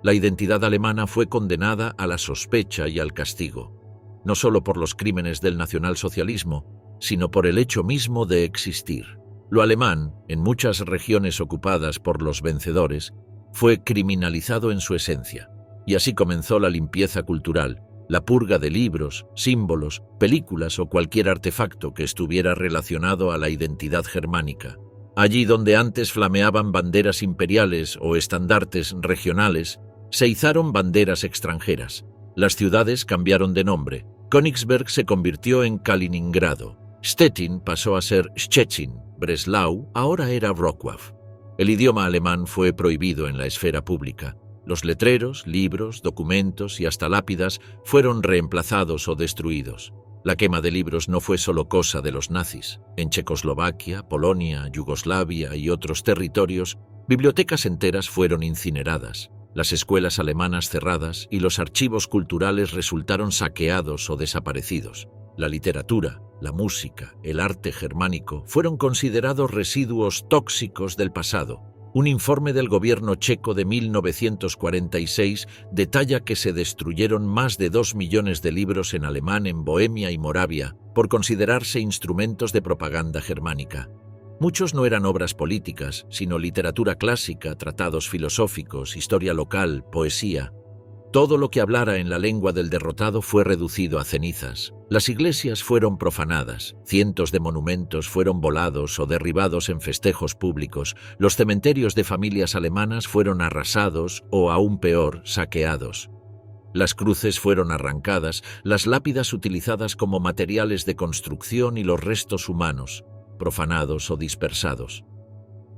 La identidad alemana fue condenada a la sospecha y al castigo, no solo por los crímenes del nacionalsocialismo, sino por el hecho mismo de existir. Lo alemán, en muchas regiones ocupadas por los vencedores, fue criminalizado en su esencia, y así comenzó la limpieza cultural, la purga de libros, símbolos, películas o cualquier artefacto que estuviera relacionado a la identidad germánica. Allí donde antes flameaban banderas imperiales o estandartes regionales, se izaron banderas extranjeras. Las ciudades cambiaron de nombre. Königsberg se convirtió en Kaliningrado. Stettin pasó a ser Szczecin. Breslau ahora era Wrocław. El idioma alemán fue prohibido en la esfera pública. Los letreros, libros, documentos y hasta lápidas fueron reemplazados o destruidos. La quema de libros no fue solo cosa de los nazis. En Checoslovaquia, Polonia, Yugoslavia y otros territorios, bibliotecas enteras fueron incineradas. Las escuelas alemanas cerradas y los archivos culturales resultaron saqueados o desaparecidos. La literatura, la música, el arte germánico fueron considerados residuos tóxicos del pasado. Un informe del gobierno checo de 1946 detalla que se destruyeron más de 2 millones de libros en alemán en Bohemia y Moravia por considerarse instrumentos de propaganda germánica. Muchos no eran obras políticas, sino literatura clásica, tratados filosóficos, historia local, poesía. Todo lo que hablara en la lengua del derrotado fue reducido a cenizas. Las iglesias fueron profanadas, cientos de monumentos fueron volados o derribados en festejos públicos, los cementerios de familias alemanas fueron arrasados o, aún peor, saqueados. Las cruces fueron arrancadas, las lápidas utilizadas como materiales de construcción y los restos humanos, profanados o dispersados.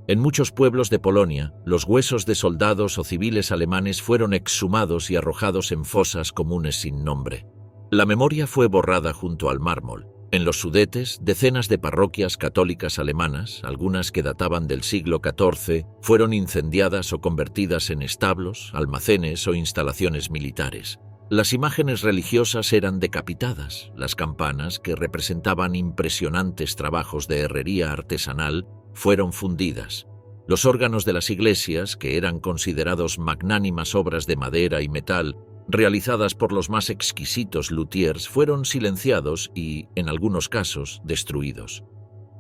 En muchos pueblos de Polonia, los huesos de soldados o civiles alemanes fueron exhumados y arrojados en fosas comunes sin nombre. La memoria fue borrada junto al mármol. En los Sudetes, decenas de parroquias católicas alemanas, algunas que databan del siglo XIV, fueron incendiadas o convertidas en establos, almacenes o instalaciones militares. Las imágenes religiosas eran decapitadas, las campanas, que representaban impresionantes trabajos de herrería artesanal, fueron fundidas. Los órganos de las iglesias, que eran considerados magnánimas obras de madera y metal, realizadas por los más exquisitos luthiers, fueron silenciados y, en algunos casos, destruidos.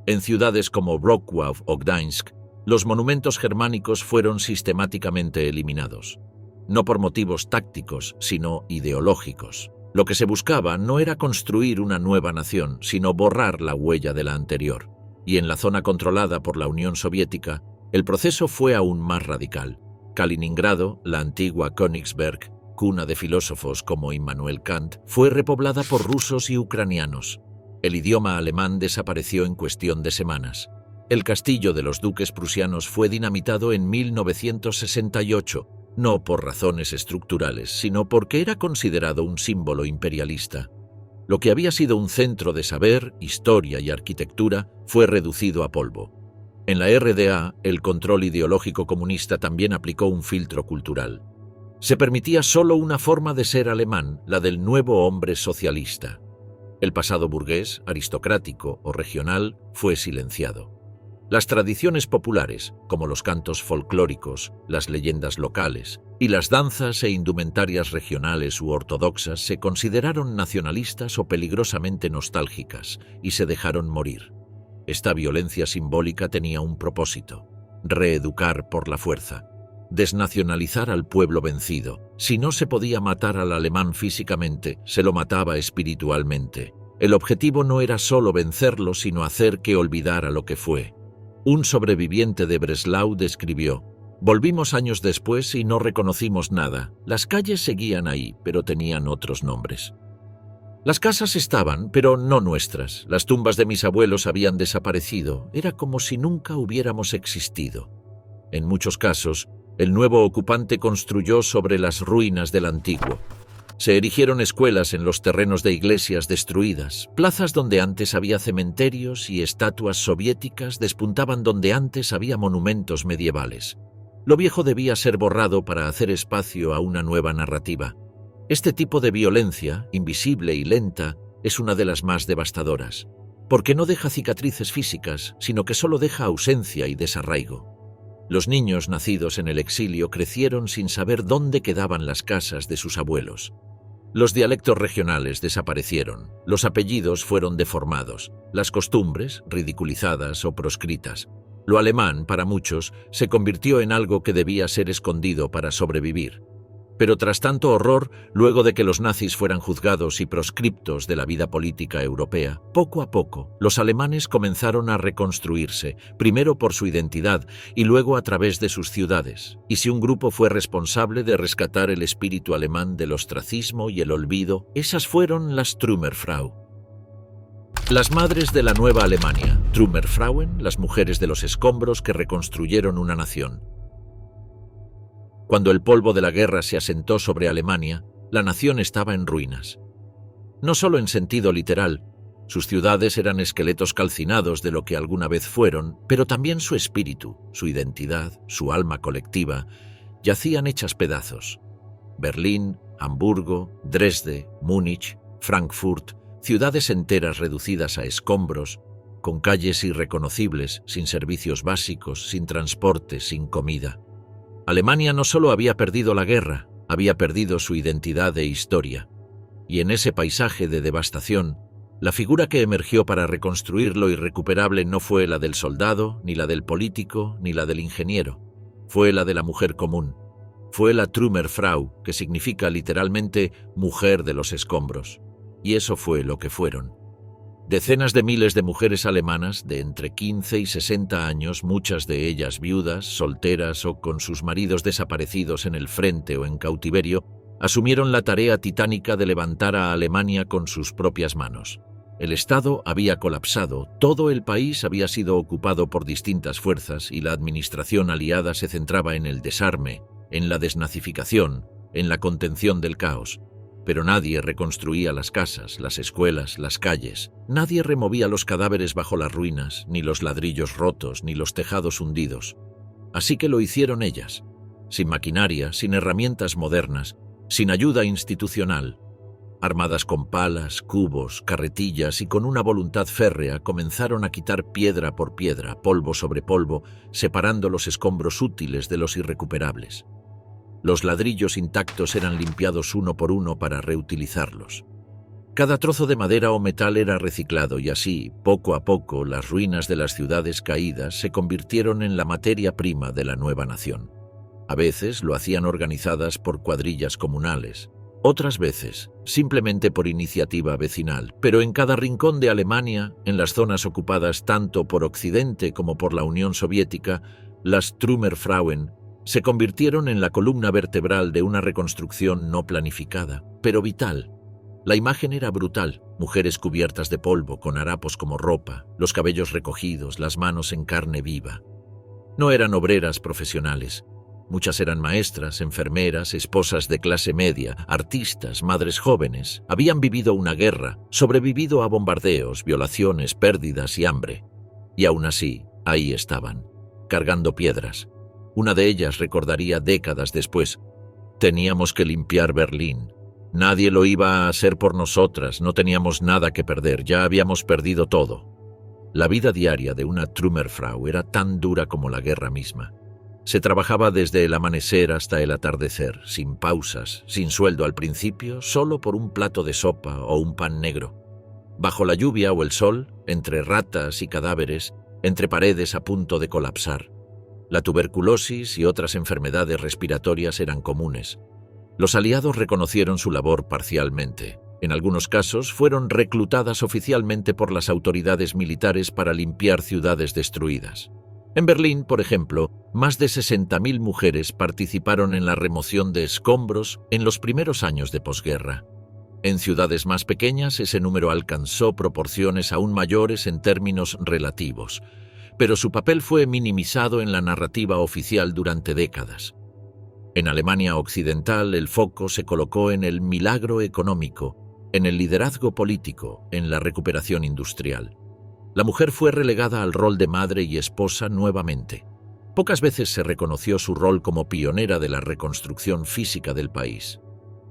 En ciudades como Wrocław o Gdańsk, los monumentos germánicos fueron sistemáticamente eliminados. No por motivos tácticos, sino ideológicos. Lo que se buscaba no era construir una nueva nación, sino borrar la huella de la anterior. Y en la zona controlada por la Unión Soviética, el proceso fue aún más radical. Kaliningrado, la antigua Königsberg, cuna de filósofos como Immanuel Kant, fue repoblada por rusos y ucranianos. El idioma alemán desapareció en cuestión de semanas. El castillo de los duques prusianos fue dinamitado en 1968, no por razones estructurales, sino porque era considerado un símbolo imperialista. Lo que había sido un centro de saber, historia y arquitectura fue reducido a polvo. En la RDA, el control ideológico comunista también aplicó un filtro cultural. Se permitía solo una forma de ser alemán, la del nuevo hombre socialista. El pasado burgués, aristocrático o regional, fue silenciado. Las tradiciones populares, como los cantos folclóricos, las leyendas locales y las danzas e indumentarias regionales u ortodoxas se consideraron nacionalistas o peligrosamente nostálgicas y se dejaron morir. Esta violencia simbólica tenía un propósito: reeducar por la fuerza, desnacionalizar al pueblo vencido. Si no se podía matar al alemán físicamente, se lo mataba espiritualmente. El objetivo no era solo vencerlo, sino hacer que olvidara lo que fue. Un sobreviviente de Breslau describió: «Volvimos años después y no reconocimos nada. Las calles seguían ahí, pero tenían otros nombres. Las casas estaban, pero no nuestras. Las tumbas de mis abuelos habían desaparecido. Era como si nunca hubiéramos existido». En muchos casos, el nuevo ocupante construyó sobre las ruinas del antiguo. Se erigieron escuelas en los terrenos de iglesias destruidas, plazas donde antes había cementerios y estatuas soviéticas despuntaban donde antes había monumentos medievales. Lo viejo debía ser borrado para hacer espacio a una nueva narrativa. Este tipo de violencia, invisible y lenta, es una de las más devastadoras, porque no deja cicatrices físicas, sino que solo deja ausencia y desarraigo. Los niños nacidos en el exilio crecieron sin saber dónde quedaban las casas de sus abuelos. Los dialectos regionales desaparecieron, los apellidos fueron deformados, las costumbres ridiculizadas o proscritas. Lo alemán, para muchos, se convirtió en algo que debía ser escondido para sobrevivir. Pero tras tanto horror, luego de que los nazis fueran juzgados y proscriptos de la vida política europea, poco a poco, los alemanes comenzaron a reconstruirse, primero por su identidad y luego a través de sus ciudades. Y si un grupo fue responsable de rescatar el espíritu alemán del ostracismo y el olvido, esas fueron las Trümmerfrau. Las madres de la nueva Alemania, Trümmerfrauen, las mujeres de los escombros que reconstruyeron una nación. Cuando el polvo de la guerra se asentó sobre Alemania, la nación estaba en ruinas. No solo en sentido literal, sus ciudades eran esqueletos calcinados de lo que alguna vez fueron, pero también su espíritu, su identidad, su alma colectiva, yacían hechas pedazos. Berlín, Hamburgo, Dresde, Múnich, Frankfurt, ciudades enteras reducidas a escombros, con calles irreconocibles, sin servicios básicos, sin transporte, sin comida. Alemania no solo había perdido la guerra, había perdido su identidad e historia. Y en ese paisaje de devastación, la figura que emergió para reconstruir lo irrecuperable no fue la del soldado, ni la del político, ni la del ingeniero. Fue la de la mujer común. Fue la Trümmerfrau, que significa literalmente mujer de los escombros. Y eso fue lo que fueron. Decenas de miles de mujeres alemanas de entre 15 y 60 años, muchas de ellas viudas, solteras o con sus maridos desaparecidos en el frente o en cautiverio, asumieron la tarea titánica de levantar a Alemania con sus propias manos. El Estado había colapsado, todo el país había sido ocupado por distintas fuerzas y la administración aliada se centraba en el desarme, en la desnazificación, en la contención del caos. Pero nadie reconstruía las casas, las escuelas, las calles. Nadie removía los cadáveres bajo las ruinas, ni los ladrillos rotos, ni los tejados hundidos. Así que lo hicieron ellas, sin maquinaria, sin herramientas modernas, sin ayuda institucional. Armadas con palas, cubos, carretillas y con una voluntad férrea, comenzaron a quitar piedra por piedra, polvo sobre polvo, separando los escombros útiles de los irrecuperables. Los ladrillos intactos eran limpiados uno por uno para reutilizarlos. Cada trozo de madera o metal era reciclado y así, poco a poco, las ruinas de las ciudades caídas se convirtieron en la materia prima de la nueva nación. A veces lo hacían organizadas por cuadrillas comunales, otras veces simplemente por iniciativa vecinal, pero en cada rincón de Alemania, en las zonas ocupadas tanto por Occidente como por la Unión Soviética, las Trümmerfrauen se convirtieron en la columna vertebral de una reconstrucción no planificada, pero vital. La imagen era brutal, mujeres cubiertas de polvo, con harapos como ropa, los cabellos recogidos, las manos en carne viva. No eran obreras profesionales. Muchas eran maestras, enfermeras, esposas de clase media, artistas, madres jóvenes. Habían vivido una guerra, sobrevivido a bombardeos, violaciones, pérdidas y hambre. Y aún así, ahí estaban, cargando piedras. Una de ellas recordaría décadas después: teníamos que limpiar Berlín. Nadie lo iba a hacer por nosotras, no teníamos nada que perder, ya habíamos perdido todo. La vida diaria de una Trümmerfrau era tan dura como la guerra misma. Se trabajaba desde el amanecer hasta el atardecer, sin pausas, sin sueldo al principio, solo por un plato de sopa o un pan negro. Bajo la lluvia o el sol, entre ratas y cadáveres, entre paredes a punto de colapsar. La tuberculosis y otras enfermedades respiratorias eran comunes. Los aliados reconocieron su labor parcialmente. En algunos casos fueron reclutadas oficialmente por las autoridades militares para limpiar ciudades destruidas. En Berlín, por ejemplo, más de 60.000 mujeres participaron en la remoción de escombros en los primeros años de posguerra. En ciudades más pequeñas ese número alcanzó proporciones aún mayores en términos relativos, pero su papel fue minimizado en la narrativa oficial durante décadas. En Alemania Occidental el foco se colocó en el milagro económico, en el liderazgo político, en la recuperación industrial. La mujer fue relegada al rol de madre y esposa nuevamente. Pocas veces se reconoció su rol como pionera de la reconstrucción física del país.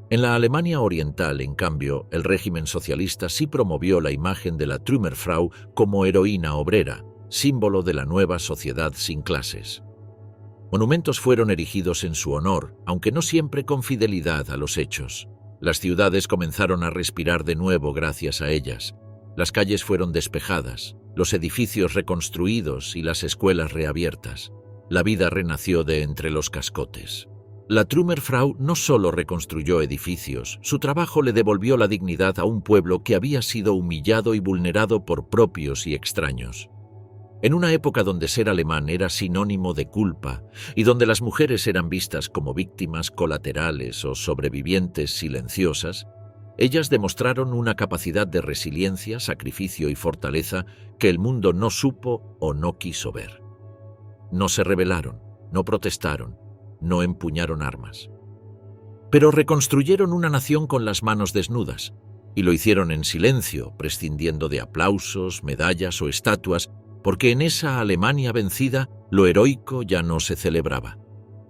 En la Alemania Oriental, en cambio, el régimen socialista sí promovió la imagen de la Trümmerfrau como heroína obrera, símbolo de la nueva sociedad sin clases. Monumentos fueron erigidos en su honor, aunque no siempre con fidelidad a los hechos. Las ciudades comenzaron a respirar de nuevo gracias a ellas. Las calles fueron despejadas, los edificios reconstruidos y las escuelas reabiertas. La vida renació de entre los cascotes. La Trümmerfrau no solo reconstruyó edificios, su trabajo le devolvió la dignidad a un pueblo que había sido humillado y vulnerado por propios y extraños. En una época donde ser alemán era sinónimo de culpa y donde las mujeres eran vistas como víctimas colaterales o sobrevivientes silenciosas, ellas demostraron una capacidad de resiliencia, sacrificio y fortaleza que el mundo no supo o no quiso ver. No se rebelaron, no protestaron, no empuñaron armas. Pero reconstruyeron una nación con las manos desnudas, y lo hicieron en silencio, prescindiendo de aplausos, medallas o estatuas, porque en esa Alemania vencida lo heroico ya no se celebraba.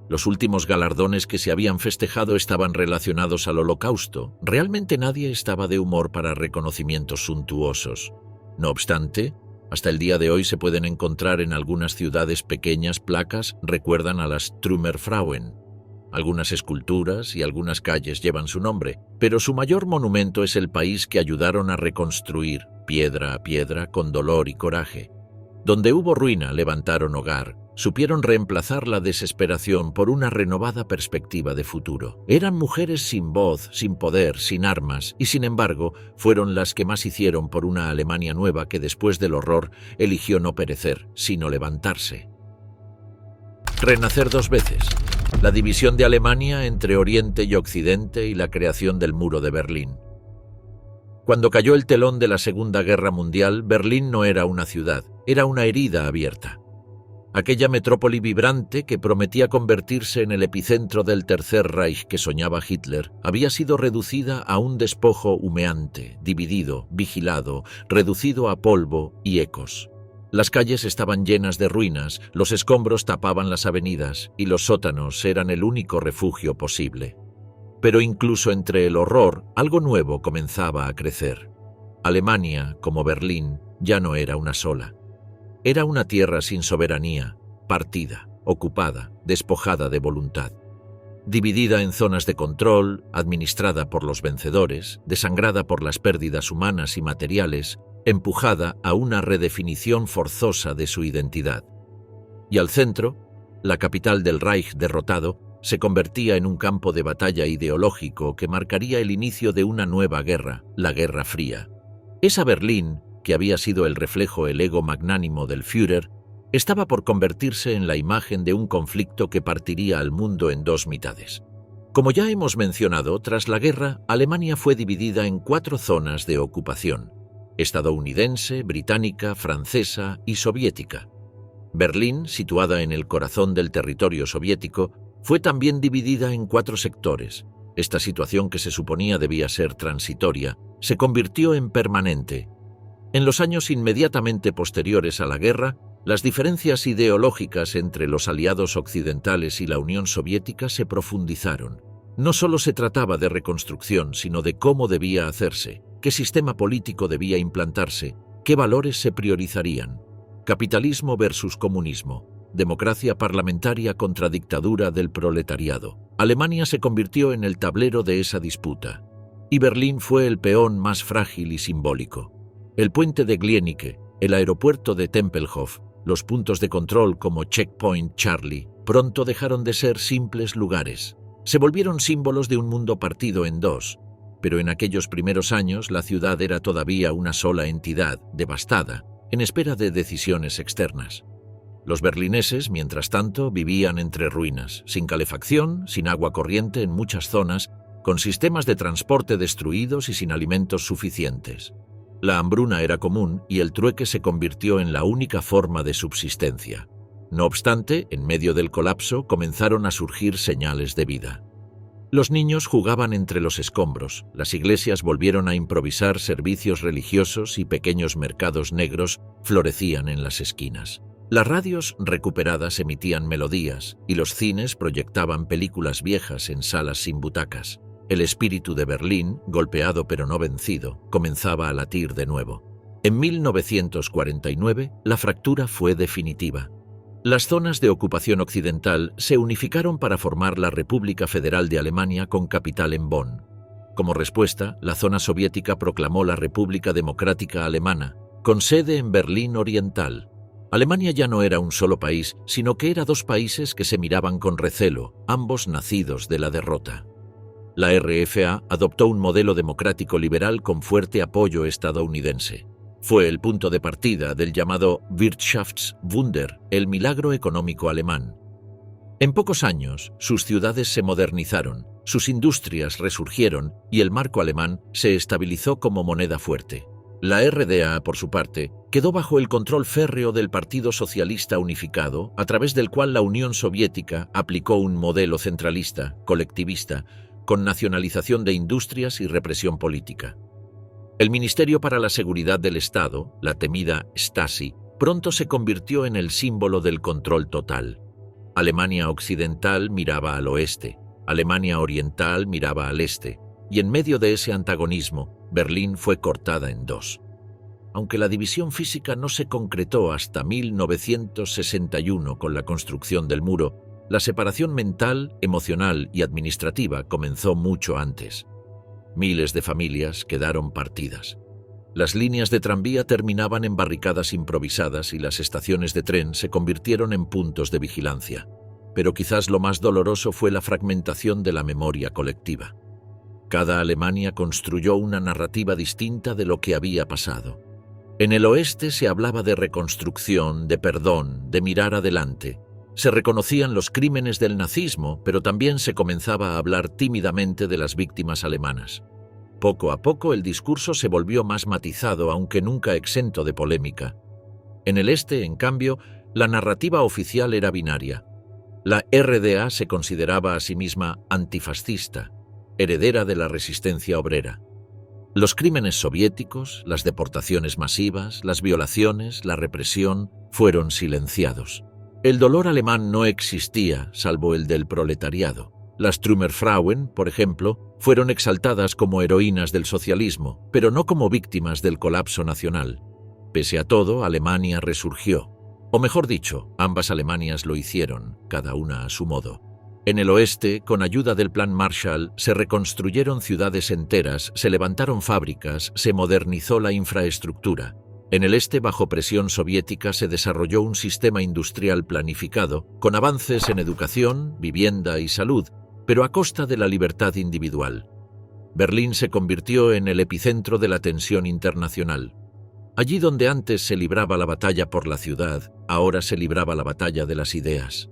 Los últimos galardones que se habían festejado estaban relacionados al Holocausto. Realmente nadie estaba de humor para reconocimientos suntuosos. No obstante, hasta el día de hoy se pueden encontrar en algunas ciudades pequeñas placas que recuerdan a las Trümmerfrauen. Algunas esculturas y algunas calles llevan su nombre, pero su mayor monumento es el país que ayudaron a reconstruir, piedra a piedra, con dolor y coraje. Donde hubo ruina, levantaron hogar, supieron reemplazar la desesperación por una renovada perspectiva de futuro. Eran mujeres sin voz, sin poder, sin armas, y sin embargo, fueron las que más hicieron por una Alemania nueva que después del horror eligió no perecer, sino levantarse. Renacer dos veces. La división de Alemania entre Oriente y Occidente y la creación del Muro de Berlín. Cuando cayó el telón de la Segunda Guerra Mundial, Berlín no era una ciudad, era una herida abierta. Aquella metrópoli vibrante que prometía convertirse en el epicentro del Tercer Reich que soñaba Hitler, había sido reducida a un despojo humeante, dividido, vigilado, reducido a polvo y ecos. Las calles estaban llenas de ruinas, los escombros tapaban las avenidas y los sótanos eran el único refugio posible. Pero incluso entre el horror, algo nuevo comenzaba a crecer. Alemania, como Berlín, ya no era una sola. Era una tierra sin soberanía, partida, ocupada, despojada de voluntad. Dividida en zonas de control, administrada por los vencedores, desangrada por las pérdidas humanas y materiales, empujada a una redefinición forzosa de su identidad. Y al centro, la capital del Reich derrotado, se convertía en un campo de batalla ideológico que marcaría el inicio de una nueva guerra, la Guerra Fría. Esa Berlín, que había sido el reflejo el ego magnánimo del Führer, estaba por convertirse en la imagen de un conflicto que partiría al mundo en dos mitades. Como ya hemos mencionado, tras la guerra, Alemania fue dividida en 4 zonas de ocupación: estadounidense, británica, francesa y soviética. Berlín, situada en el corazón del territorio soviético, fue también dividida en 4 sectores. Esta situación, que se suponía debía ser transitoria, se convirtió en permanente. En los años inmediatamente posteriores a la guerra, las diferencias ideológicas entre los aliados occidentales y la Unión Soviética se profundizaron. No solo se trataba de reconstrucción, sino de cómo debía hacerse, qué sistema político debía implantarse, qué valores se priorizarían. Capitalismo versus comunismo, democracia parlamentaria contra dictadura del proletariado. Alemania se convirtió en el tablero de esa disputa, y Berlín fue el peón más frágil y simbólico. El puente de Glienicke, el aeropuerto de Tempelhof, los puntos de control como Checkpoint Charlie, pronto dejaron de ser simples lugares. Se volvieron símbolos de un mundo partido en dos, pero en aquellos primeros años la ciudad era todavía una sola entidad, devastada, en espera de decisiones externas. Los berlineses, mientras tanto, vivían entre ruinas, sin calefacción, sin agua corriente en muchas zonas, con sistemas de transporte destruidos y sin alimentos suficientes. La hambruna era común y el trueque se convirtió en la única forma de subsistencia. No obstante, en medio del colapso comenzaron a surgir señales de vida. Los niños jugaban entre los escombros, las iglesias volvieron a improvisar servicios religiosos y pequeños mercados negros florecían en las esquinas. Las radios recuperadas emitían melodías y los cines proyectaban películas viejas en salas sin butacas. El espíritu de Berlín, golpeado pero no vencido, comenzaba a latir de nuevo. En 1949, la fractura fue definitiva. Las zonas de ocupación occidental se unificaron para formar la República Federal de Alemania con capital en Bonn. Como respuesta, la zona soviética proclamó la República Democrática Alemana, con sede en Berlín Oriental. Alemania ya no era un solo país, sino que era 2 países que se miraban con recelo, ambos nacidos de la derrota. La RFA adoptó un modelo democrático liberal con fuerte apoyo estadounidense. Fue el punto de partida del llamado Wirtschaftswunder, el milagro económico alemán. En pocos años, sus ciudades se modernizaron, sus industrias resurgieron y el marco alemán se estabilizó como moneda fuerte. La RDA, por su parte, quedó bajo el control férreo del Partido Socialista Unificado, a través del cual la Unión Soviética aplicó un modelo centralista, colectivista, con nacionalización de industrias y represión política. El Ministerio para la Seguridad del Estado, la temida Stasi, pronto se convirtió en el símbolo del control total. Alemania Occidental miraba al oeste, Alemania Oriental miraba al este, y en medio de ese antagonismo, Berlín fue cortada en 2. Aunque la división física no se concretó hasta 1961 con la construcción del muro, la separación mental, emocional y administrativa comenzó mucho antes. Miles de familias quedaron partidas. Las líneas de tranvía terminaban en barricadas improvisadas y las estaciones de tren se convirtieron en puntos de vigilancia. Pero quizás lo más doloroso fue la fragmentación de la memoria colectiva. Cada Alemania construyó una narrativa distinta de lo que había pasado. En el oeste se hablaba de reconstrucción, de perdón, de mirar adelante. Se reconocían los crímenes del nazismo, pero también se comenzaba a hablar tímidamente de las víctimas alemanas. Poco a poco el discurso se volvió más matizado, aunque nunca exento de polémica. En el este, en cambio, la narrativa oficial era binaria. La RDA se consideraba a sí misma antifascista, heredera de la resistencia obrera. Los crímenes soviéticos, las deportaciones masivas, las violaciones, la represión, fueron silenciados. El dolor alemán no existía, salvo el del proletariado. Las Trümmerfrauen, por ejemplo, fueron exaltadas como heroínas del socialismo, pero no como víctimas del colapso nacional. Pese a todo, Alemania resurgió. O mejor dicho, ambas Alemanias lo hicieron, cada una a su modo. En el oeste, con ayuda del Plan Marshall, se reconstruyeron ciudades enteras, se levantaron fábricas, se modernizó la infraestructura. En el este, bajo presión soviética, se desarrolló un sistema industrial planificado, con avances en educación, vivienda y salud, pero a costa de la libertad individual. Berlín se convirtió en el epicentro de la tensión internacional. Allí donde antes se libraba la batalla por la ciudad, ahora se libraba la batalla de las ideas.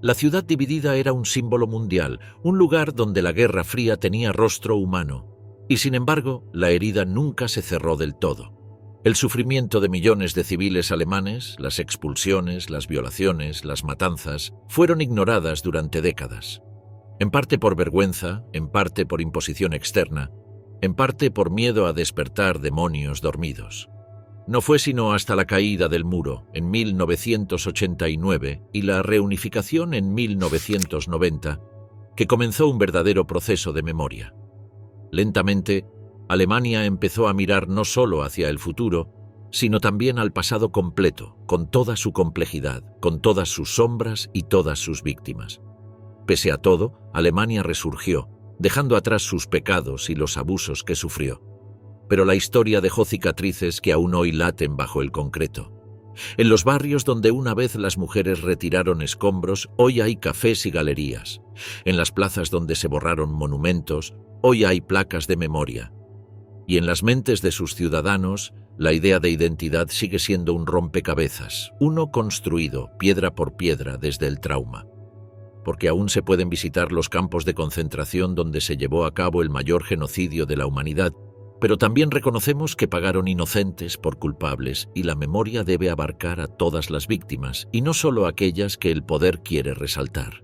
La ciudad dividida era un símbolo mundial, un lugar donde la Guerra Fría tenía rostro humano. Y sin embargo, la herida nunca se cerró del todo. El sufrimiento de millones de civiles alemanes, las expulsiones, las violaciones, las matanzas, fueron ignoradas durante décadas. En parte por vergüenza, en parte por imposición externa, en parte por miedo a despertar demonios dormidos. No fue sino hasta la caída del muro en 1989 y la reunificación en 1990 que comenzó un verdadero proceso de memoria. Lentamente, Alemania empezó a mirar no solo hacia el futuro, sino también al pasado completo, con toda su complejidad, con todas sus sombras y todas sus víctimas. Pese a todo, Alemania resurgió, dejando atrás sus pecados y los abusos que sufrió. Pero la historia dejó cicatrices que aún hoy laten bajo el concreto. En los barrios donde una vez las mujeres retiraron escombros, hoy hay cafés y galerías. En las plazas donde se borraron monumentos, hoy hay placas de memoria. Y en las mentes de sus ciudadanos, la idea de identidad sigue siendo un rompecabezas, uno construido piedra por piedra desde el trauma. Porque aún se pueden visitar los campos de concentración donde se llevó a cabo el mayor genocidio de la humanidad, pero también reconocemos que pagaron inocentes por culpables y la memoria debe abarcar a todas las víctimas y no solo a aquellas que el poder quiere resaltar.